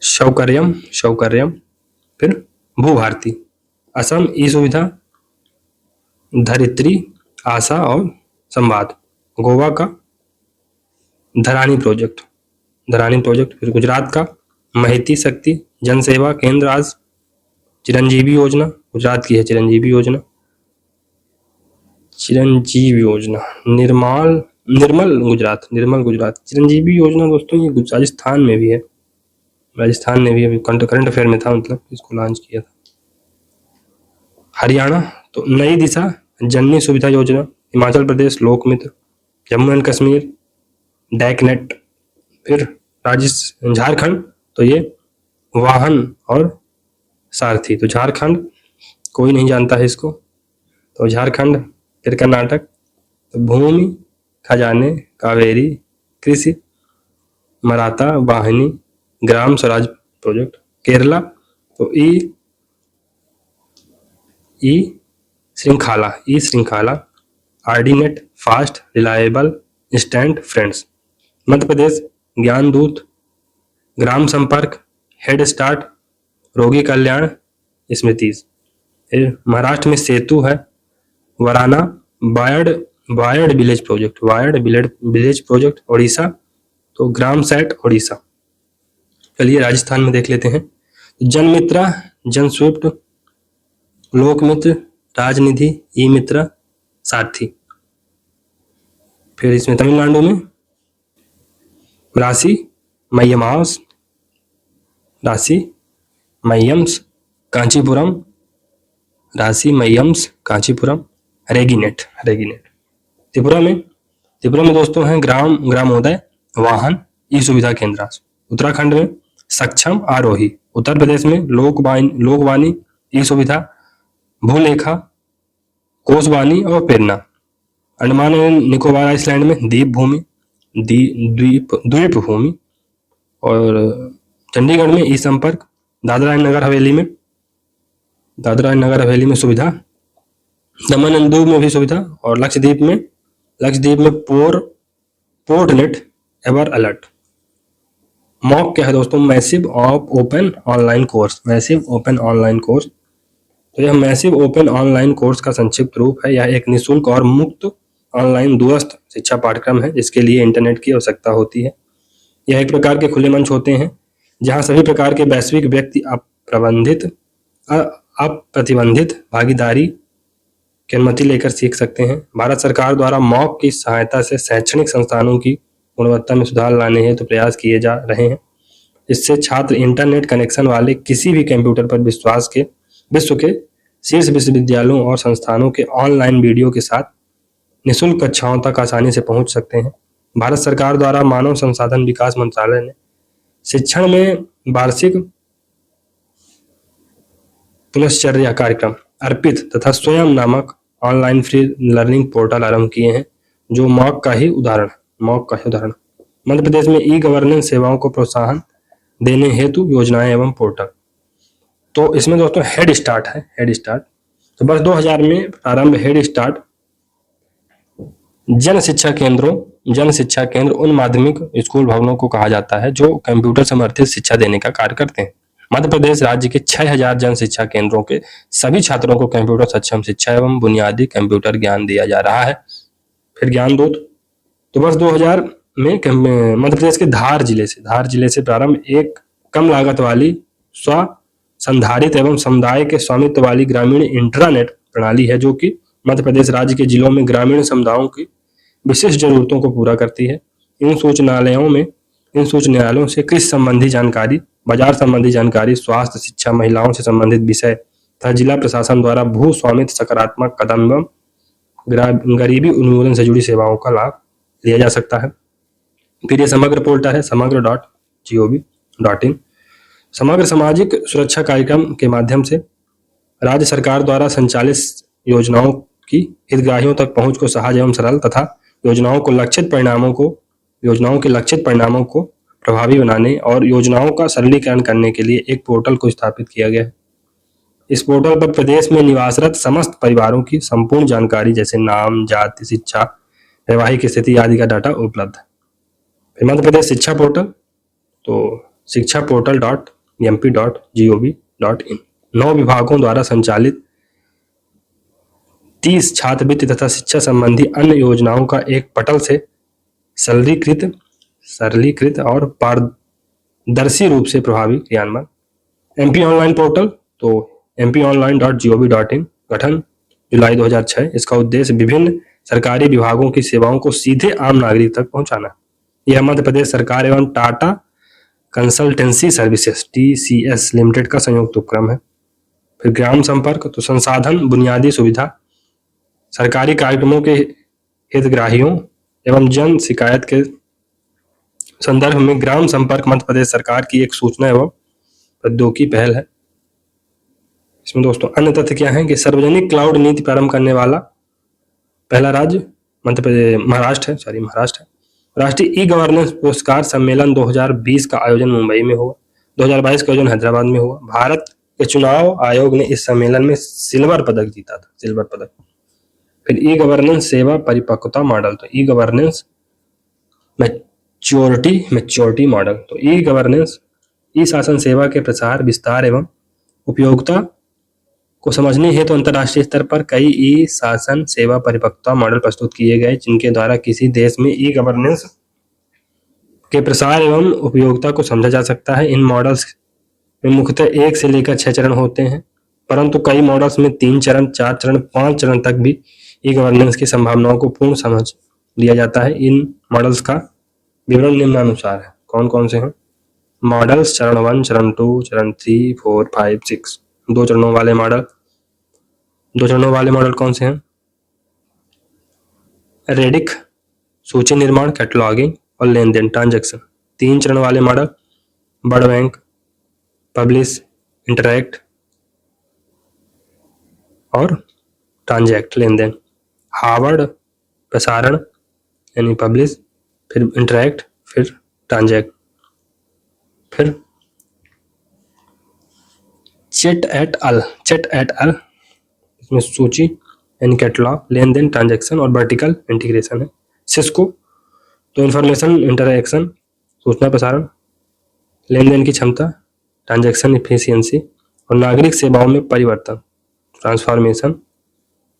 शौकर्यम, फिर भू भारती। असम ई सुविधा, धरित्री, आशा और संवाद। गोवा का धरानी प्रोजेक्ट, फिर गुजरात का महती शक्ति जन सेवा केंद्र आज। चिरंजीवी योजना, गुजरात की है चिरंजीवी योजना। निर्मल गुजरात। चिरंजीवी योजना दोस्तों ये राजस्थान में भी है, अभी करंट अफेयर में था, मतलब इसको लॉन्च किया था। हरियाणा तो नई दिशा जननी सुविधा योजना। हिमाचल प्रदेश लोकमित्र। जम्मू एंड कश्मीर डैकनेट। फिर झारखंड तो ये वाहन और सारथी। तो झारखंड कोई नहीं जानता है इसको, तो झारखंड। फिर कर्नाटक तो भूमि खजाने कावेरी कृषि मराठा वाहिनी ग्राम स्वराज प्रोजेक्ट। केरला तो ई श्रृंखला ordinate fast reliable instant friends. Madhya Pradesh Gyandoot ग्राम संपर्क हेड स्टार्ट रोगी कल्याण स्मृतिज। महाराष्ट्र में सेतु है वराना वायर्ड विलेज प्रोजेक्ट। ओडिशा तो ग्राम सेट ओडिशा। चलिए राजस्थान में देख लेते हैं। जनमित्रा जन स्विफ्ट लोकमित्र राजनिधि ई मित्रा सारथी। फिर इसमें तमिलनाडु में राशि मय्यम्स कांचीपुरम रेगिनेट। त्रिपुरा में दोस्तों हैं ग्रामोदय वाहन ई सुविधा केंद्र। उत्तराखंड में सक्षम आरोही। उत्तर प्रदेश में लोकवाणी ई सुविधा भूलेखा कोसवानी और प्रेरणा। अंडमान एवं निकोबार आइसलैंड में द्वीप भूमि। और चंडीगढ़ में ई संपर्क। दादरा एंड नगर हवेली में सुविधा। दमन एंड दीव में भी सुविधा। और लक्षद्वीप में पोर्टनेट एवर अलर्ट। मॉक क्या है दोस्तों? Massive open online course. तो यह मैसिव ओपन ऑनलाइन कोर्स का संक्षिप्त रूप है। यह एक निःशुल्क और मुक्त ऑनलाइन दूरस्थ शिक्षा पाठ्यक्रम है जिसके लिए इंटरनेट की आवश्यकता होती है। यह एक प्रकार के खुले मंच होते हैं जहां सभी प्रकार के वैश्विक व्यक्ति अप्रतिबंधित भागीदारी की अनुमति लेकर सीख सकते हैं। भारत सरकार द्वारा मॉक की सहायता से शैक्षणिक संस्थानों की गुणवत्ता में सुधार लाने हेतु प्रयास किए जा रहे हैं। इससे छात्र इंटरनेट कनेक्शन वाले किसी भी कंप्यूटर पर विश्व के शीर्ष विश्वविद्यालयों और संस्थानों के ऑनलाइन वीडियो के साथ निःशुल्क कक्षाओं तक आसानी से पहुंच सकते हैं। भारत सरकार द्वारा मानव संसाधन विकास मंत्रालय ने शिक्षण में वार्षिक पुनश्चर्या कार्यक्रम अर्पित तथा स्वयं नामक ऑनलाइन फ्री लर्निंग पोर्टल आरंभ किए हैं जो मॉक का ही उदाहरण। मध्य प्रदेश में ई गवर्नेंस सेवाओं को प्रोत्साहन देने हेतु योजनाएं एवं पोर्टल। तो इसमें दोस्तों हेड स्टार्ट। तो वर्ष 2000 में प्रारंभ हेड स्टार्ट जन शिक्षा केंद्र उन माध्यमिक स्कूल भवनों को कहा जाता है जो कंप्यूटर समर्थित शिक्षा देने का कार्य करते हैं। मध्य प्रदेश राज्य के 6000 जन शिक्षा केंद्रों के सभी छात्रों को कंप्यूटर सक्षम शिक्षा एवं बुनियादी कंप्यूटर ज्ञान दिया जा रहा है। फिर ज्ञान दूत तो वर्ष 2000 में मध्य प्रदेश के धार जिले से प्रारंभ एक कम लागत वाली स्व संधारित एवं समुदाय के स्वामित्व वाली ग्रामीण इंट्रानेट प्रणाली है जो कि मध्य प्रदेश राज्य के जिलों में ग्रामीण समुदायों की विशिष्ट जरूरतों को पूरा करती है। इन सूचनालयों से कृषि संबंधी जानकारी, बाजार संबंधी जानकारी, स्वास्थ्य, शिक्षा, महिलाओं से संबंधित विषय तथा जिला प्रशासन द्वारा भू स्वामित्व सकारात्मक कदम एवं गरीबी उन्मूलन से जुड़ी सेवाओं का लाभ लिया जा सकता है। फिर ये समग्र पोर्टल है समग्र.gov.in। समग्र सामाजिक सुरक्षा कार्यक्रम के माध्यम से राज्य सरकार द्वारा संचालित योजनाओं की हितग्राहियों तक पहुंच को सहज एवं सरल तथा योजनाओं के लक्षित परिणामों को प्रभावी बनाने और योजनाओं का सरलीकरण करने के लिए एक पोर्टल को स्थापित किया गया है। इस पोर्टल पर प्रदेश में निवासरत समस्त परिवारों की संपूर्ण जानकारी जैसे नाम, जाति, शिक्षा, वैवाहिक स्थिति आदि का डाटा उपलब्ध है। फिर मध्य प्रदेश शिक्षा पोर्टल, तो शिक्षा portal.mp.gov.in 9 विभागों द्वारा संचालित 30 छात्रवृत्ति तथा शिक्षा संबंधी अन्य योजनाओं का एक पटल से सरलीकृत और पारदर्शी रूप से प्रभावी क्रियान्वयन। MP ऑनलाइन पोर्टल, तो mponline.gov.in गठन जुलाई 2006। इसका उद्देश्य विभिन्न सरकारी विभागों की सेवाओं को सीधे आम नागरिक तक पहुंचाना। यह मध्य प्रदेश सरकार एवं Tata consultancy services TCS limited का संयुक्त उपक्रम है। फिर ग्राम संपर्क, तो संसाधन, बुनियादी सुविधा, सरकारी कार्यक्रमों के हितग्राहियों एवं जन शिकायत के संदर्भ में ग्राम संपर्क मध्य प्रदेश सरकार की एक सूचना एवं प्रौद्योगिकी पहल है। इसमें दोस्तों अन्य तथ्य क्या है कि सार्वजनिक क्लाउड नीति प्रारंभ करने वाला पहला राज्य महाराष्ट्र है। राष्ट्रीय ई गवर्नेंस पुरस्कार सम्मेलन 2020 का आयोजन मुंबई में हुआ। 2022 का आयोजन हैदराबाद में हुआ। भारत के चुनाव आयोग ने इस सम्मेलन में सिल्वर पदक जीता था। फिर ई गवर्नेंस सेवा परिपक्वता मॉडल, तो ई गवर्नेंस मैच्योरिटी मॉडल, तो ई गवर्नेंस ई शासन सेवा के प्रसार, विस्तार एवं उपयोगिता को समझने हेतु अंतर्राष्ट्रीय स्तर पर कई ई शासन सेवा परिपक्वता मॉडल प्रस्तुत किए गए, जिनके द्वारा किसी देश में ई गवर्नेंस के प्रसार एवं उपयोगिता को समझा जा सकता है। इन मॉडल्स में मुख्यतः 1 से लेकर 6 चरण होते हैं, परंतु कई मॉडल्स में 3 चरण, 4 चरण, 5 चरण तक भी ई गवर्नेंस की संभावनाओं को पूर्ण समझ लिया जाता है। इन मॉडल्स का विवरण निम्नानुसार है। कौन कौन से हैं मॉडल्स? चरण 1, चरण 2, चरण 3, 4, 5, 6। 2 चरणों वाले मॉडल कौन से हैं? रेडिक, सूची निर्माण, कैटलॉगिंग और लेन देन, ट्रांजैक्शन। 3 चरण वाले model bird bank, publish, interact और ट्रांजैक्ट, लेन देन। हार्वर्ड, प्रसारण यानी पब्लिश, फिर इंटरैक्ट, फिर ट्रांजैक्ट। फिर चेट एट अल, इसमें सूची यानी कैटलॉग, लेन देन, ट्रांजैक्शन और वर्टिकल इंटीग्रेशन है। सिस्को, तो इंफॉर्मेशन इंटरैक्शन, सूचना प्रसारण, लेन देन की क्षमता, ट्रांजैक्शन इफिशियंसी और नागरिक सेवाओं में परिवर्तन, ट्रांसफॉर्मेशन,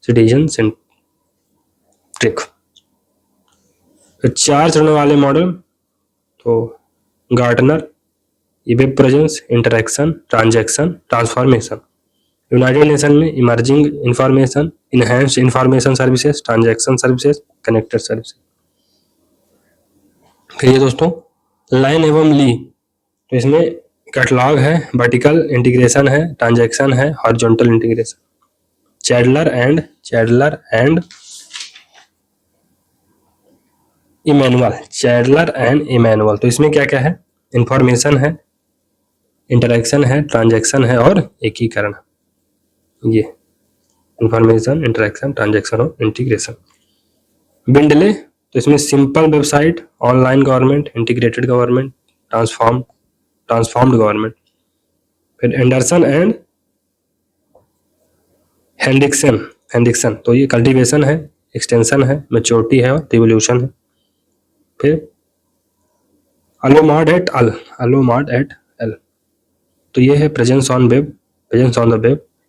सिटीजन सेंट्रिक। फिर 4 चरणों वाले मॉडल, तो Gartner, web presence, interaction, transaction, transformation. United nation में emerging information, enhanced information services, transaction services, connected services. फिर ये दोस्तों लाइन एवं ली, तो इसमें कैटलॉग है, वर्टिकल इंटीग्रेशन है, ट्रांजैक्शन है, हॉरिजॉन्टल इंटीग्रेशन। चैडलर एंड इमैनुअल, तो इसमें क्या क्या है? इंफॉर्मेशन है, इंटरैक्शन है, ट्रांजैक्शन है और एकीकरण। ये इंफॉर्मेशन, इंटरैक्शन, ट्रांजैक्शन और इंटीग्रेशन। बिंडले, तो इसमें simple website, online government, integrated government, transformed government. फिर एंडरसन एंड हेंडिक्सन, तो ये कल्टीवेशन है, एक्सटेंशन है, मैच्योरिटी है और रिवोल्यूशन है। फिर अलोमाड एट एल, तो ये है presence on the web,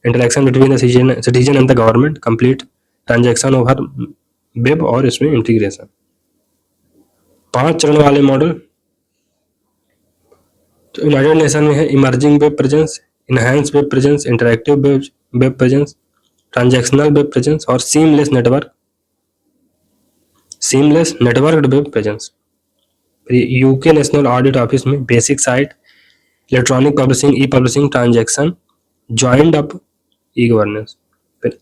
interaction between the citizen and the government, complete transaction over web और इसमें इंटीग्रेशन। 5 चरण वाले मॉडल, तो यूनाइटेड नेशन में है emerging web presence, enhance web presence, interactive web presence, transactional web presence और seamless networked web presence. UK national audit office में basic site, electronic publishing, e publishing, transaction, joined up, e governance. फिर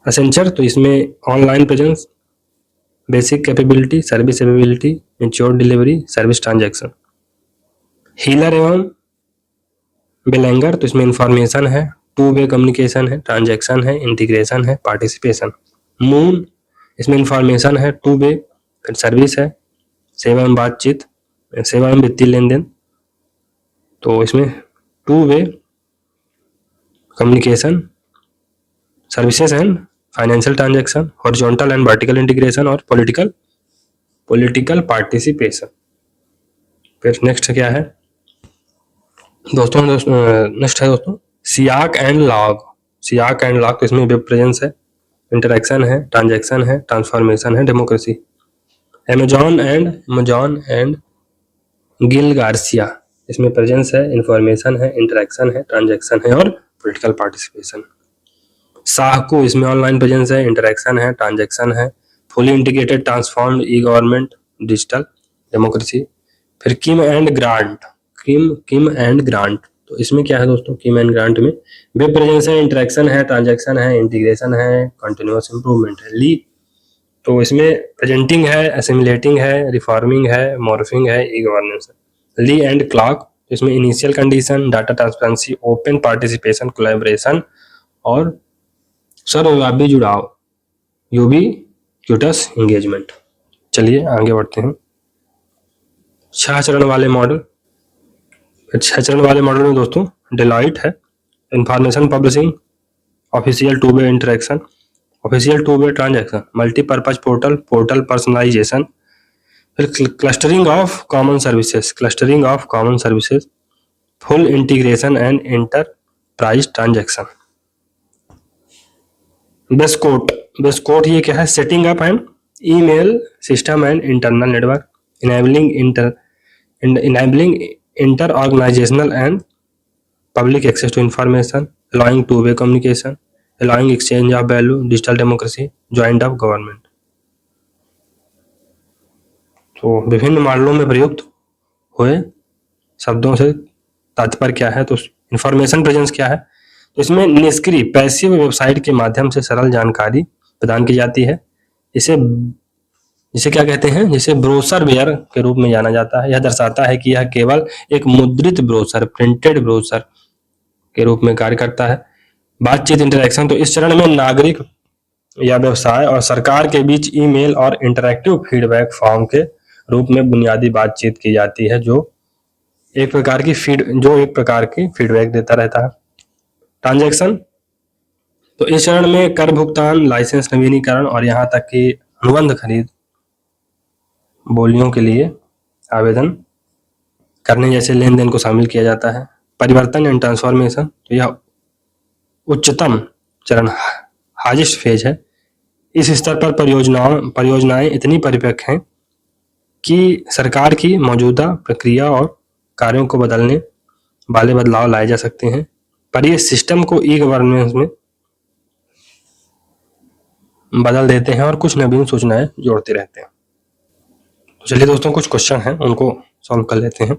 Accenture, तो इसमें online presence, basic capability, service ability, ensured delivery, service transaction. Hiller एवं Belanger, तो इसमें information है, two way communication है, transaction है, इंटीग्रेशन है, पार्टिसिपेशन। मून, इसमें इंफॉर्मेशन है, टू वे, फिर सर्विस है, सेवा एवं बातचीत, सेवा एवं वित्तीय लेन देन। तो इसमें to way communication, services and financial transaction, horizontal and vertical integration और पॉलिटिकल पार्टिसिपेशन। फिर नेक्स्ट क्या है दोस्तों, नेक्स्ट है दोस्तों सियाक एंड लॉग। सियाक एंड लॉग, तो इसमें वेब प्रेजेंस है, इंटरेक्शन है, ट्रांजैक्शन है, ट्रांसफॉर्मेशन है, democracy. Amazon and Gill Garcia, इसमें प्रेजेंस है, इंफॉर्मेशन है, इंटरेक्शन है, ट्रांजैक्शन है और पॉलिटिकल पार्टिसिपेशन। साहको, इसमें ऑनलाइन प्रेजेंस है, इंटरेक्शन है, ट्रांजैक्शन है, फुली इंटीग्रेटेड ट्रांसफॉर्म्ड ई गवर्नमेंट, डिजिटल, डेमोक्रेसी। फिर किम एंड ग्रांट, तो इसमें क्या है दोस्तों, किम एंड ग्रांट में वेब प्रेजेंस है, इंटरेक्शन है, ट्रांजैक्शन है, इंटीग्रेशन है, कंटिन्यूअस इंप्रूवमेंट है। ली, तो इसमें प्रेजेंटिंग है, असिमिलेटिंग है, रिफॉर्मिंग है, मॉर्फिंग है, ई गवर्नेंस है। ली एंड क्लॉक, इसमें initial condition, data transparency, open participation, collaboration और सर्वव्यापी जुड़ाव, यूबीक्विटस एंगेजमेंट। चलिए आगे बढ़ते हैं। 6 चरण वाले मॉडल। 6 चरण वाले मॉडल में दोस्तों डेलॉइट है, information publishing, official two way interaction, official two way transaction, multipurpose portal personalization, फिर clustering of common services, full integration and enterprise transaction. बेस्कोट ये क्या है, setting up and email system and internal network, enabling inter organizational and public access to information, allowing two way communication, allowing exchange of value, digital democracy, joint of government. तो विभिन्न मॉडलों में प्रयुक्त हुए शब्दों से तात्पर्य क्या है, तो इंफॉर्मेशन प्रेजेंस क्या है, तो इसमें निष्क्रिय पैसिव वेबसाइट के माध्यम से सरल जानकारी प्रदान की जाती है। जिसे क्या कहते हैं, जिसे ब्रोशर वेयर के रूप में जाना जाता है। यह दर्शाता है कि यह केवल एक मुद्रित ब्रोशर, प्रिंटेड ब्रोशर के रूप में कार्य करता है। बातचीत इंटरेक्शन, तो इस चरण में नागरिक या व्यवसाय और सरकार के बीच ईमेल और इंटरैक्टिव फीडबैक फॉर्म के रूप में बुनियादी बातचीत की जाती है, जो एक प्रकार की फीडबैक देता रहता है। ट्रांजैक्शन, तो इस चरण में कर भुगतान, लाइसेंस नवीनीकरण और यहाँ तक कि अनुबंध खरीद, बोलियों के लिए आवेदन करने जैसे लेन देन को शामिल किया जाता है। परिवर्तन एंड ट्रांसफॉर्मेशन, तो यह उच्चतम चरण, हाईएस्ट फेज है। इस स्तर पर परियोजनाएं इतनी परिपक्व हैं कि सरकार की मौजूदा प्रक्रिया और कार्यों को बदलने वाले बदलाव लाए जा सकते हैं, पर ये सिस्टम को ई गवर्नेंस में बदल देते हैं और कुछ नवीन सूचनाएं जोड़ते रहते हैं। तो चलिए दोस्तों, कुछ क्वेश्चन हैं उनको सॉल्व कर लेते हैं।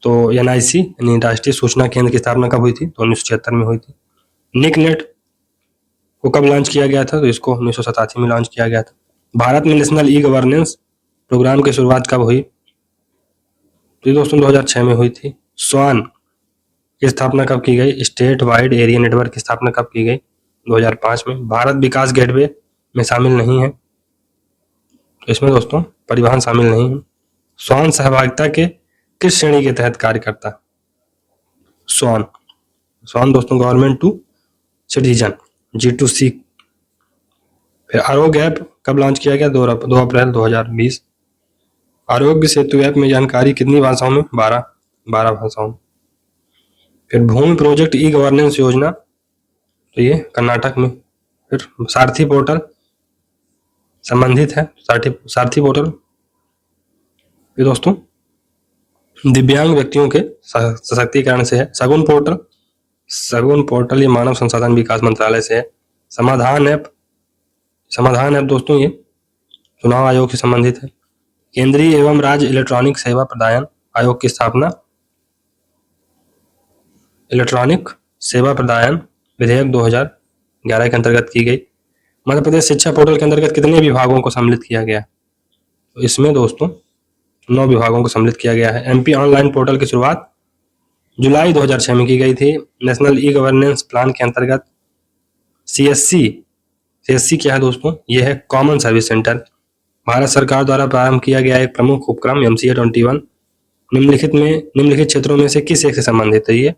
तो NIC यानी राष्ट्रीय सूचना केंद्र की स्थापना कब हुई थी, तो 1976 में हुई थी। निकनेट को कब लॉन्च किया गया था, तो इसको 1987 में लॉन्च किया गया था। भारत में नेशनल ई गवर्नेंस प्रोग्राम की शुरुआत कब हुई, तो दोस्तों 2006 में हुई थी। स्वान की स्थापना कब की गई, स्टेट वाइड एरिया नेटवर्क की स्थापना कब की गई, 2005 में। भारत विकास गेटवे में शामिल नहीं है, तो इसमें दोस्तों परिवहन शामिल नहीं है। स्वान सहभागिता के किस श्रेणी के तहत कार्य करता है, स्वान दोस्तों गवर्नमेंट टू सिटीजन, G2C। फिर आरोग्य ऐप कब लॉन्च किया गया, 2 अप्रैल 2020। आरोग्य सेतु ऐप में जानकारी कितनी भाषाओं में, 12 भाषाओं में। फिर भूमि प्रोजेक्ट ई गवर्नेंस योजना, तो ये कर्नाटक में। फिर सारथी पोर्टल संबंधित है, सारथी पोर्टल ये दोस्तों दिव्यांग व्यक्तियों के सशक्तिकरण से है। सगुन पोर्टल ये मानव संसाधन विकास मंत्रालय से है। समाधान ऐप दोस्तों ये चुनाव आयोग से संबंधित है। केंद्रीय एवं राज्य इलेक्ट्रॉनिक सेवा प्रदान आयोग की स्थापना इलेक्ट्रॉनिक सेवा प्रदान विधेयक 2011 के अंतर्गत की गई। मध्य प्रदेश शिक्षा पोर्टल के अंतर्गत कितने विभागों को सम्मिलित किया गया, तो इसमें दोस्तों 9 विभागों को सम्मिलित किया गया है। MP ऑनलाइन पोर्टल की शुरुआत जुलाई 2006 में की गई थी। नेशनल ई गवर्नेंस प्लान के अंतर्गत सीएससी क्या है दोस्तों? ये है कॉमन सर्विस सेंटर, भारत सरकार द्वारा प्रारंभ किया गया एक प्रमुख उपक्रम MCA 21 निम्नलिखित क्षेत्रों में से किस एक से संबंधित है? ये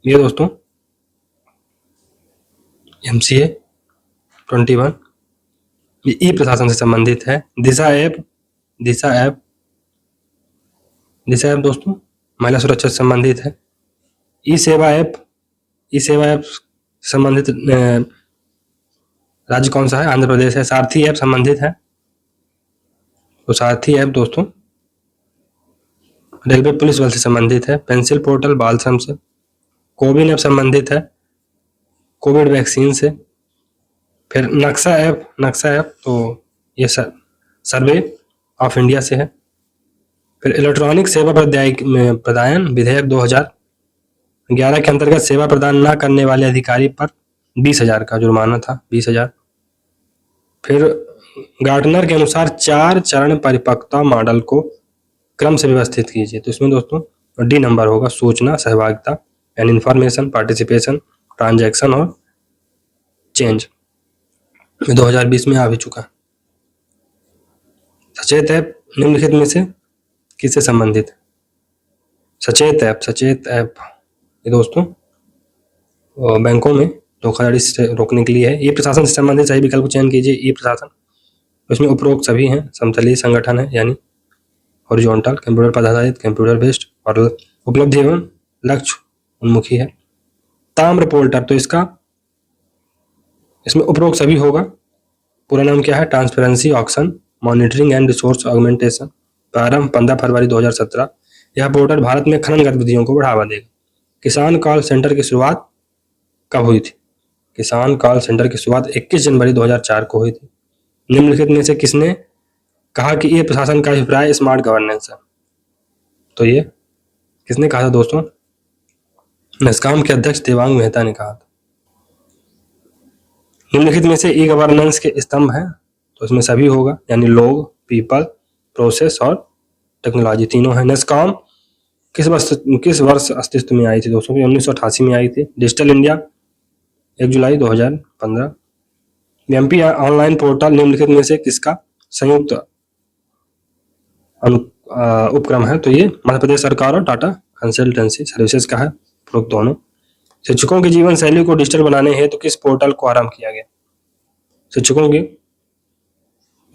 दोस्तों MCA 21 ये ई प्रशासन से संबंधित है। दिशा ऐप दोस्तों महिला सुरक्षा से संबंधित है। ई सेवा ऐप संबंधित राज्य कौन सा है? आंध्र प्रदेश है। सारथी ऐप संबंधित है, तो सारथी ऐप दोस्तों रेलवे पुलिस बल से संबंधित है। पेंसिल पोर्टल बाल श्रम से। कोविन ऐप संबंधित है कोविड वैक्सीन से। फिर नक्शा ऐप तो ये सर्वे ऑफ इंडिया से है। फिर इलेक्ट्रॉनिक सेवा प्रदायन विधेयक 2011 के अंतर्गत सेवा प्रदान न करने वाले अधिकारी पर 20,000 का जुर्माना था, 20,000। फिर गार्टनर के अनुसार 4 चरण परिपक्वता मॉडल को क्रम से व्यवस्थित कीजिए, तो इसमें दोस्तों D नंबर होगा सूचना, सहभागिता यानी इंफॉर्मेशन, पार्टिसिपेशन, ट्रांजैक्शन और चेंज। 2020 में आ भी चुका। सचेत ऐप निम्नलिखित में से किससे संबंधित? सचेत ऐप ये दोस्तों बैंकों में धोखाधड़ी से रोकने के लिए है। ई प्रशासन से संबंधित सही विकल्प को चयन कीजिए। ई प्रशासन इसमें उपरोक्त सभी हैं। समतलीय संगठन है यानी हॉरिजॉन्टल, कंप्यूटर पर आधारित, कंप्यूटर बेस्ड और उपलब्धि एवं लक्ष्य उन्मुखी है। ताम्र पोर्टल तो इसमें उपरोक्त सभी होगा। पूरा नाम क्या है? Transparency auction monitoring and resource augmentation. प्रारंभ 15 फरवरी 2017। यह पोर्टल भारत में खनन गतिविधियों को बढ़ावा देगा। किसान कॉल सेंटर की शुरुआत कब हुई थी? किसान कॉल सेंटर की शुरुआत 21 जनवरी 2004 को हुई थी। निम्नलिखित में से किसने कहा कि ये प्रशासन का अभिप्राय स्मार्ट गवर्नेंस है? तो ये किसने कहा था दोस्तों? नस्कॉम के अध्यक्ष देवांग मेहता ने कहा था। निम्नलिखित में से ई गवर्नेंस के स्तंभ हैं, तो इसमें सभी होगा यानी लोग, पीपल, प्रोसेस और टेक्नोलॉजी तीनों है। नस्कॉम किस वर्ष अस्तित्व में आई थी दोस्तों? 1988 में आई थी। डिजिटल इंडिया 1 जुलाई 2015। MP ऑनलाइन पोर्टल निम्नलिखित में से किसका संयुक्त उपक्रम है? तो ये मध्य प्रदेश सरकार और टाटा कंसल्टेंसी सर्विसेज का है, उपरोक्त दोनों। शिक्षकों की जीवन शैली को डिजिटल बनाने हेतु किस पोर्टल को आरंभ किया गया? शिक्षकों की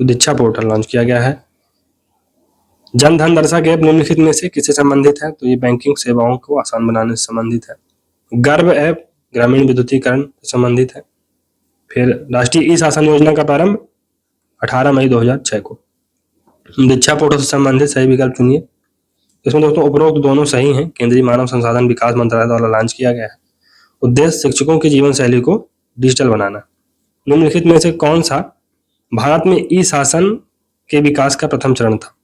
दीक्षा पोर्टल लॉन्च किया गया है। जन धन दर्शक ऐप निम्नलिखित में से किससे संबंधित है? तो ये बैंकिंग सेवाओं को आसान बनाने से संबंधित है। गर्भ ऐप ग्रामीण विद्युतीकरण से संबंधित है। फिर राष्ट्रीय ई शासन योजना का प्रारंभ 18 मई 2006 को। दीक्षा पोर्टल से संबंधित सही विकल्प चुनिए। इसमें दोस्तों उपरोक्त दोनों सही हैं। केंद्रीय मानव संसाधन विकास मंत्रालय द्वारा लॉन्च किया गया है। उद्देश्य शिक्षकों की जीवन शैली को डिजिटल बनाना। निम्नलिखित में से कौन सा भारत में ई शासन के विकास का प्रथम चरण था?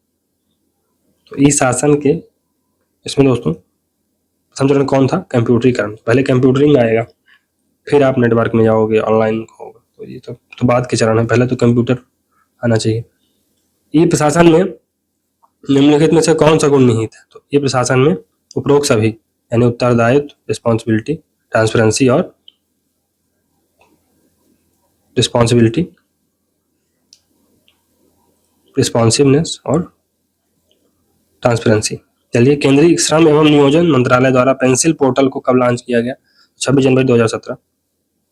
तो ई शासन के इसमें दोस्तों प्रथम चरण कौन था? कंप्यूटरीकरण। पहले कंप्यूटरिंग आएगा, फिर आप नेटवर्क में जाओगे, ऑनलाइन होगा, तो ये तो बाद के चरण है। पहले तो कंप्यूटर आना चाहिए। ई प्रशासन में निम्नलिखित में से कौन सा गुण निहित है? तो ई प्रशासन में उपरोक्त सभी यानी उत्तरदायित्व, रिस्पॉन्सिबिलिटी, ट्रांसपेरेंसी और रिस्पॉन्सिवनेस और ट्रांसपेरेंसी। चलिए, केंद्रीय श्रम एवं नियोजन मंत्रालय द्वारा पेंसिल पोर्टल को कब लॉन्च किया गया? 26 जनवरी 2017।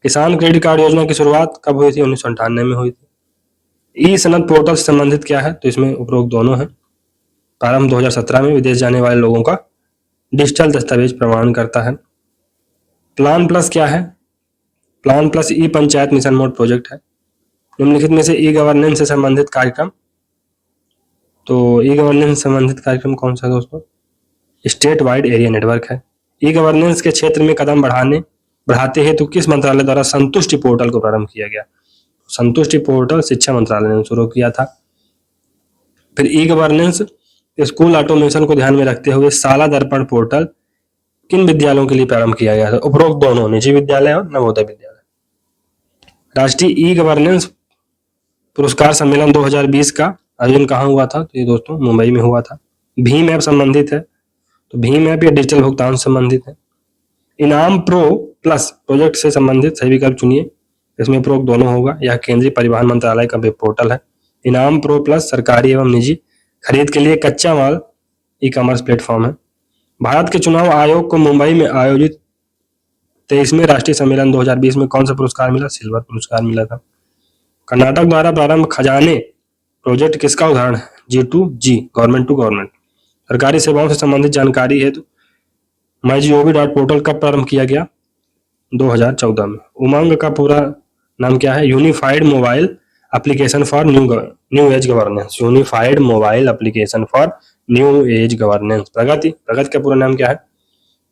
किसान क्रेडिट कार्ड योजना की शुरुआत कब हुई थी? 1998 में हुई थी। ई सनद पोर्टल से संबंधित क्या है? तो इसमें उपरोक्त दोनों है। प्रारंभ 2017 में विदेश जाने वाले लोगों का डिजिटल दस्तावेज प्रमाण करता है। प्लान प्लस क्या है? प्लान प्लस ई पंचायत मिशन मोड प्रोजेक्ट है। निम्नलिखित में से ई गवर्नेंस से संबंधित कार्यक्रम, तो ई गवर्नेंस से संबंधित कार्यक्रम कौन सा दोस्तों? स्टेट वाइड एरिया नेटवर्क है। ई गवर्नेंस के क्षेत्र में कदम बढ़ाते हैं तो किस मंत्रालय द्वारा संतुष्टि पोर्टल को प्रारंभ किया गया? संतुष्टि पोर्टल शिक्षा मंत्रालय ने शुरू किया था। फिर ई गवर्नेंस स्कूल ऑटोमेशन को ध्यान में रखते हुए शाला दर्पण पोर्टल किन विद्यालयों के लिए प्रारंभ किया गया था? उपरोक्त दोनों, निजी विद्यालय और नवोदय विद्यालय। राष्ट्रीय ई गवर्नेंस पुरस्कार सम्मेलन 2020 का आयोजन कहाँ हुआ था? तो ये दोस्तों मुंबई में हुआ था। भीम ऐप संबंधित है, तो भीम ऐप या डिजिटल भुगतान से संबंधित है। इनाम प्रो प्लस प्रोजेक्ट से संबंधित सही विकल्प चुनिए। इसमें उपरोक्त दोनों होगा। यह केंद्रीय परिवहन मंत्रालय का वेब पोर्टल है। इनाम प्रो प्लस सरकारी एवं निजी खरीद के लिए कच्चा माल ई कॉमर्स प्लेटफॉर्म है। भारत के चुनाव आयोग को मुंबई में आयोजित 23वें राष्ट्रीय सम्मेलन 2020 में कौन सा पुरस्कार मिला? सिल्वर पुरस्कार मिला था। कर्नाटक द्वारा प्रारंभ खजाने प्रोजेक्ट किसका उदाहरण है? G2G government to government. सरकारी सेवाओं से संबंधित जानकारी हेतु MyGov.पोर्टल कब प्रारंभ किया गया? 2014 में। उमंग का पूरा नाम क्या है? Unified mobile application for new age governance. Unified mobile application for new age governance. Pragati का पूरा नाम क्या है?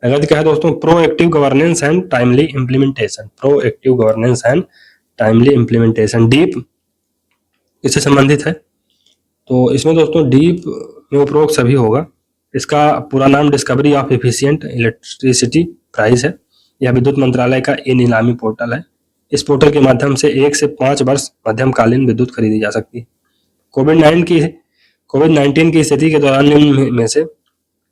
प्रगति क्या है दोस्तों? Proactive governance and timely implementation. Proactive governance and timely implementation. डीप इससे संबंधित है। तो इसमें दोस्तों डीप में उपरोक्त सभी होगा। इसका पूरा नाम discovery of efficient electricity price है। यह विद्युत मंत्रालय का ई नीलामी पोर्टल है। इस पोर्टल के माध्यम से 1 से 5 वर्ष मध्यमकालीन विद्युत खरीदी जा सकती है। कोविड-19 की स्थिति के दौरान निम्न में से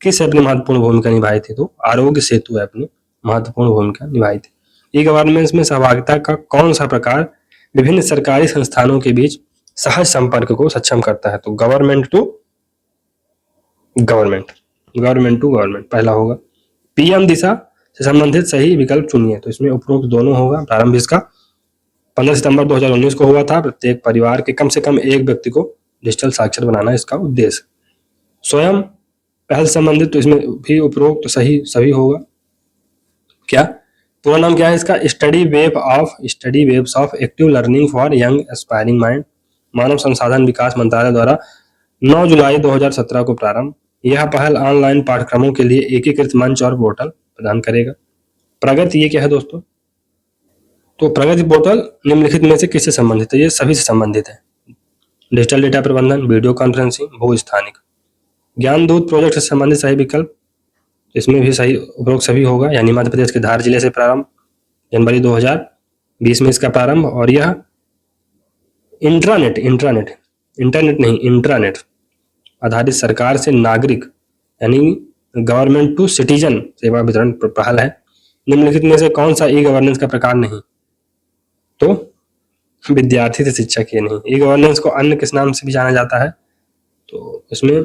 किस ऐप ने महत्वपूर्ण भूमिका निभाई थी? तो आरोग्य सेतु ऐप ने महत्वपूर्ण भूमिका निभाई थी। ई गवर्नेंस में सहभागिता का कौन सा प्रकार विभिन्न सरकारी संस्थानों के बीच सहज संपर्क को सक्षम करता है? तो गवर्नमेंट टू गवर्नमेंट पहला होगा। पीएम दिशा से संबंधित सही विकल्प चुनिए। तो इसमें उपरोक्त दोनों होगा। प्रारंभ इसका 15 सितंबर 2019 को हुआ था। प्रत्येक परिवार के कम से कम एक व्यक्ति को डिजिटल साक्षर बनाना इसका उद्देश्य। स्वयं पहल संबंधित, तो इसमें भी उपरोक्त सही होगा। क्या पूरा नाम क्या है इसका? Study webs of active learning for young aspiring mind. मानव संसाधन विकास मंत्रालय द्वारा 9 जुलाई 2017 को प्रारंभ। यह पहल ऑनलाइन पाठ्यक्रमों के लिए एकीकृत मंच और पोर्टल प्रदान करेगा। प्रगति ये क्या है दोस्तों? तो प्रगति पोर्टल निम्नलिखित में से किससे संबंधित है? ये सभी से संबंधित है। डिजिटल डेटा प्रबंधन, वीडियो कॉन्फ्रेंसिंग, भू स्थानिक। ज्ञान दूत प्रोजेक्ट से संबंधित सही विकल्प, इसमें भी सही उपरोक्त सभी होगा। यानी मध्य प्रदेश के धार जिले से प्रारंभ, जनवरी 2020 में इसका प्रारंभ। और यह इंट्रानेट आधारित सरकार से नागरिक यानी गवर्नमेंट टू सिटीजन सेवा वितरण पहल है। निम्नलिखित में से कौन सा ई गवर्नेंस का प्रकार नहीं? तो विद्यार्थी से शिक्षक ये नहीं। ई गवर्नेंस को अन्य किस नाम से भी जाना जाता है? तो इसमें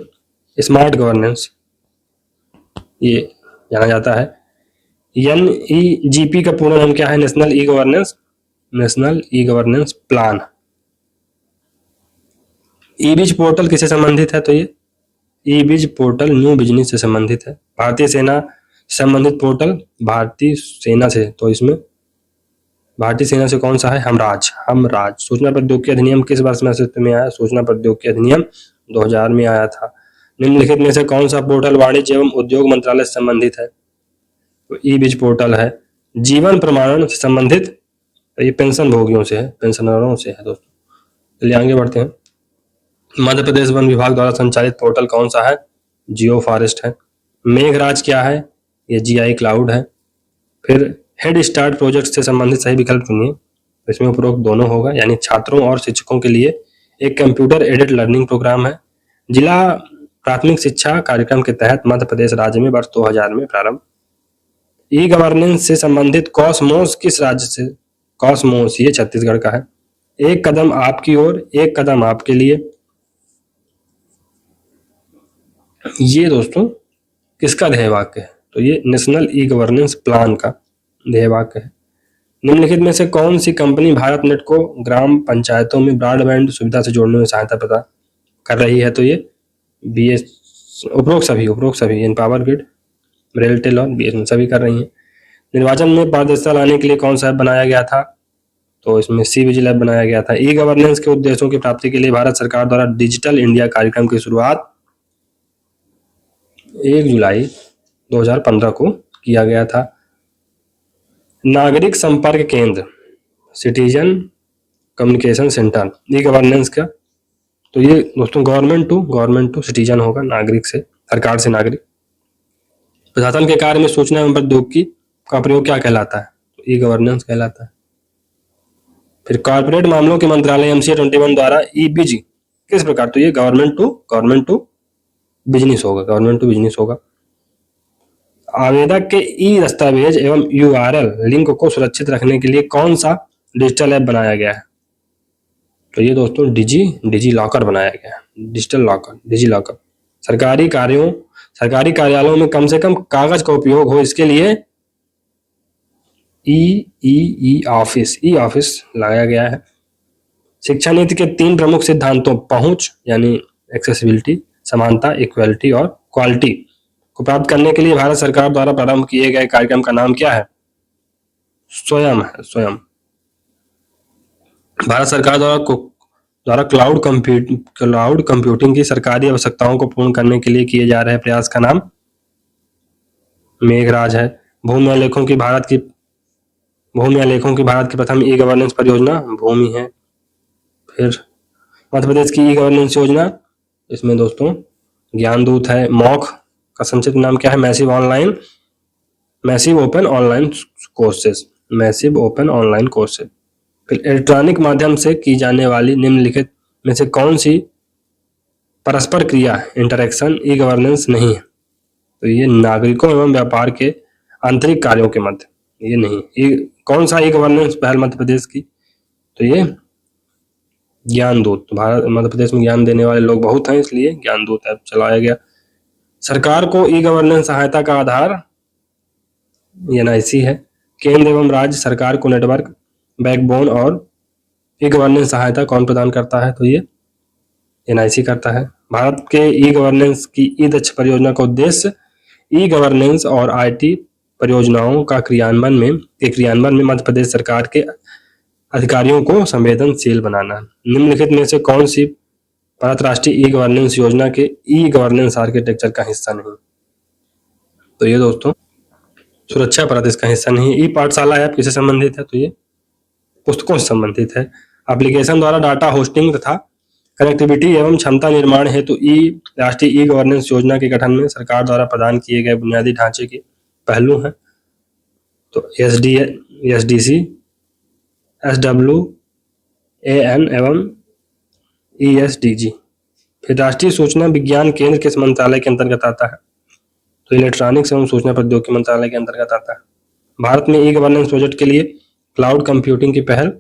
स्मार्ट गवर्नेंस ये जाना जाता है। NEGP का पूरा नाम क्या है? National e governance plan. E biz portal किससे संबंधित है? तो ये ई-बिज पोर्टल न्यू बिजनेस से संबंधित है। भारतीय सेना संबंधित पोर्टल, भारतीय सेना से, तो इसमें भारतीय सेना से कौन सा है? हमराज। सूचना प्रौद्योगिकी अधिनियम किस वर्ष में अस्तित्व में आया? सूचना प्रौद्योगिकी अधिनियम 2000 में आया था। निम्नलिखित में से कौन सा पोर्टल वाणिज्य एवं उद्योग मंत्रालय से संबंधित है? तो ई-बिज पोर्टल है। जीवन प्रमाणन से संबंधित, तो ये पेंशन भोगियों से है, पेंशनरों से है दोस्तों। चलिए आगे बढ़ते हैं। मध्य प्रदेश वन विभाग द्वारा संचालित पोर्टल कौन सा है? जियो फॉरेस्ट है। मेघराज क्या है? ये GI क्लाउड है। फिर हेड स्टार्ट प्रोजेक्ट से संबंधित सही विकल्प चुनिए। इसमें उपरोक्त दोनों होगा। यानी छात्रों और शिक्षकों के लिए एक कंप्यूटर एडेड लर्निंग प्रोग्राम है। जिला प्राथमिक शिक्षा कार्यक्रम के तहत मध्य प्रदेश राज्य में वर्ष 2000 में प्रारंभ। ई गवर्नेंस से संबंधित कॉस्मोस किस राज्य से? कॉस्मोस ये छत्तीसगढ़ का है। एक कदम आपकी ओर, एक कदम आपके लिए, ये दोस्तों किसका ध्येय वाक्य है? तो ये नेशनल ई गवर्नेंस प्लान का ध्येय वाक्य है। निम्नलिखित में से कौन सी कंपनी भारत नेट को ग्राम पंचायतों में ब्रॉडबैंड सुविधा से जोड़ने में सहायता प्रदान कर रही है? तो ये उपरोक्त सभी एनपावर ग्रिड, रेलटेल और BSNL सभी कर रही हैं। निर्वाचन में पारदर्शिता लाने के लिए कौन सा ऐप बनाया गया था? तो इसमें सी-विजिल ऐप बनाया गया था। ई गवर्नेंस के उद्देश्यों की प्राप्ति के लिए भारत सरकार द्वारा डिजिटल इंडिया कार्यक्रम की शुरुआत 1 जुलाई 2015 को किया गया था। नागरिक संपर्क केंद्र, citizen communication centre, e governance का, तो ये दोस्तों गवर्नमेंट टू सिटीजन होगा, नागरिक से, सरकार से नागरिक। प्रशासन के कार्य में सूचना एवं प्रौद्योगिकी का प्रयोग क्या कहलाता है? तो ई गवर्नेंस कहलाता है। फिर कॉर्पोरेट मामलों के मंत्रालय MCA 21 द्वारा ई-बिज किस प्रकार? तो ये गवर्नमेंट टू बिजनेस होगा, आवेदक के ई दस्तावेज एवं URL लिंक को सुरक्षित रखने के लिए कौन सा डिजिटल ऐप बनाया गया है? तो ये दोस्तों डिजी लॉकर बनाया गया है। Digital locker, digi locker. सरकारी कार्यालयों में कम से कम कागज का उपयोग हो, इसके लिए ई ऑफिस लगाया गया है। शिक्षा नीति के 3 प्रमुख सिद्धांतों पहुंच यानी एक्सेसिबिलिटी, समानता इक्वालिटी और क्वालिटी को प्राप्त करने के लिए भारत सरकार द्वारा प्रारंभ किए गए कार्यक्रम का नाम क्या है? स्वयं। भारत सरकार द्वारा क्लाउड कंप्यूटिंग की सरकारी आवश्यकताओं को पूर्ण करने के लिए किए जा रहे प्रयास का नाम मेघराज है। भूमि अभिलेखों की भारत की प्रथम ई गवर्नेंस परियोजना भूमि है। फिर मध्य प्रदेश की ई गवर्नेंस योजना, इसमें दोस्तों ज्ञानदूत है। मॉक का संक्षिप्त नाम क्या है? Massive open online courses. फिर इलेक्ट्रॉनिक माध्यम से की जाने वाली निम्नलिखित में से कौन सी परस्पर क्रिया इंटरेक्शन ई गवर्नेंस नहीं है? तो ये नागरिकों एवं व्यापार के आंतरिक कार्यों के मध्य, ये नहीं। ये कौन सा ई गवर्नेंस पहल मध्य प्रदेश की? तो ये ज्ञानदूत। मध्य प्रदेश में ज्ञान देने वाले लोग बहुत हैं, इसलिए ज्ञानदूत ऐप चलाया गया। सरकार को ई गवर्नेंस सहायता का आधार NIC है। केंद्र एवं राज्य सरकार को नेटवर्क, बैकबोन और ई गवर्नेंस सहायता कौन प्रदान करता है? तो ये NIC करता है। भारत के ई गवर्नेंस की ई दक्ष परियोजना का उद्देश्य ई गवर्नेंस और IT परियोजनाओं का क्रियान्वयन में मध्य प्रदेश सरकार के अधिकारियों को संवेदनशील बनाना। निम्नलिखित में से कौन सी भारत राष्ट्रीय ई गवर्नेंस योजना के ई गवर्नेंस आर्किटेक्चर का हिस्सा नहीं? तो ये दोस्तों सुरक्षा परत इसका हिस्सा नहीं। ई पाठशाला ऐप किससे संबंधित है? तो ये पुस्तकों से संबंधित है। एप्लीकेशन द्वारा डाटा होस्टिंग तथा कनेक्टिविटी एवं क्षमता निर्माण हेतु राष्ट्रीय ई गवर्नेंस योजना के गठन में सरकार द्वारा प्रदान किए गए बुनियादी ढांचे के पहलू हैं। तो SDC, SWAN एवं ESDG। फिर राष्ट्रीय सूचना विज्ञान केंद्र किस मंत्रालय के अंतर्गत आता है? तो इलेक्ट्रॉनिक्स एवं सूचना प्रौद्योगिकी मंत्रालय के अंतर्गत आता है। भारत में ई गवर्नेंस प्रोजेक्ट के लिए क्लाउड कंप्यूटिंग की पहल,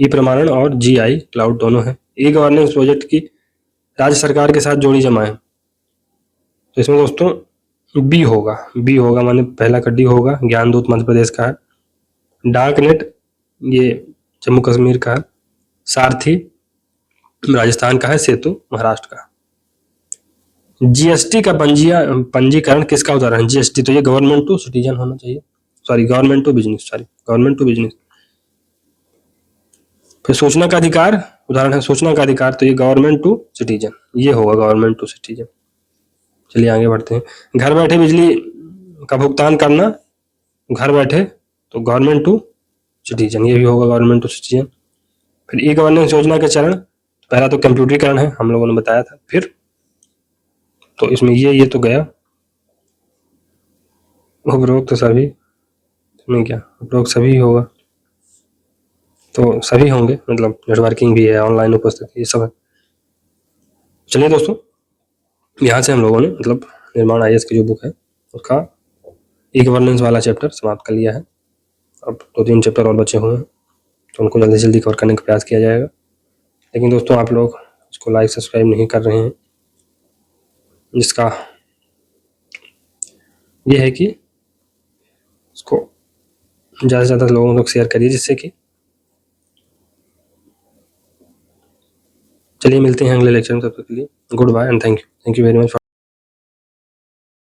ई प्रमाणन और GI क्लाउड दोनों है। ई गवर्नेंस प्रोजेक्ट की राज्य सरकार के साथ जोड़ी जमाएं, तो इसमें दोस्तों बी होगा माने पहला का डी होगा। ज्ञानदूत मध्य प्रदेश का है। डार्कनेट ये जम्मू कश्मीर का है। सारथी राजस्थान का है। सेतु महाराष्ट्र का। GST का पंजीकरण किसका उदाहरण है? GST तो ये गवर्नमेंट टू सिटीजन होना चाहिए, गवर्नमेंट टू बिजनेस। फिर सूचना का अधिकार उदाहरण है सूचना का अधिकार, तो ये गवर्नमेंट टू सिटीजन, ये होगा गवर्नमेंट टू सिटीजन। चलिए आगे बढ़ते हैं। घर बैठे बिजली का भुगतान करना, घर बैठे, तो गवर्नमेंट टू सिटीजन, ये भी होगा गवर्नमेंट टू सिटीजन। फिर ई गवर्नेंस योजना के चरण, पहला तो कंप्यूटरीकरण है, हम लोगों ने बताया था। फिर तो इसमें ये तो गया उपरोक्त सभी, इसमें क्या उपरोक्त सभी होगा, तो सभी होंगे, मतलब नेटवर्किंग भी है, ऑनलाइन उपस्थिति, ये सब है। चलिए दोस्तों, यहाँ से हम लोगों ने मतलब निर्माण IAS की जो बुक है उसका ई गवर्नेंस वाला चैप्टर समाप्त कर लिया है। अब 2-3 चैप्टर और बचे हुए हैं, तो उनको जल्दी से जल्दी कवर करने का प्रयास किया जाएगा। लेकिन दोस्तों आप लोग इसको लाइक सब्सक्राइब नहीं कर रहे हैं, जिसका ये है कि इसको ज़्यादा से ज़्यादा लोगों तक शेयर करिए, जिससे कि चलिए मिलते हैं अगले लेक्चर में, तब तक के लिए goodbye and thank you very much.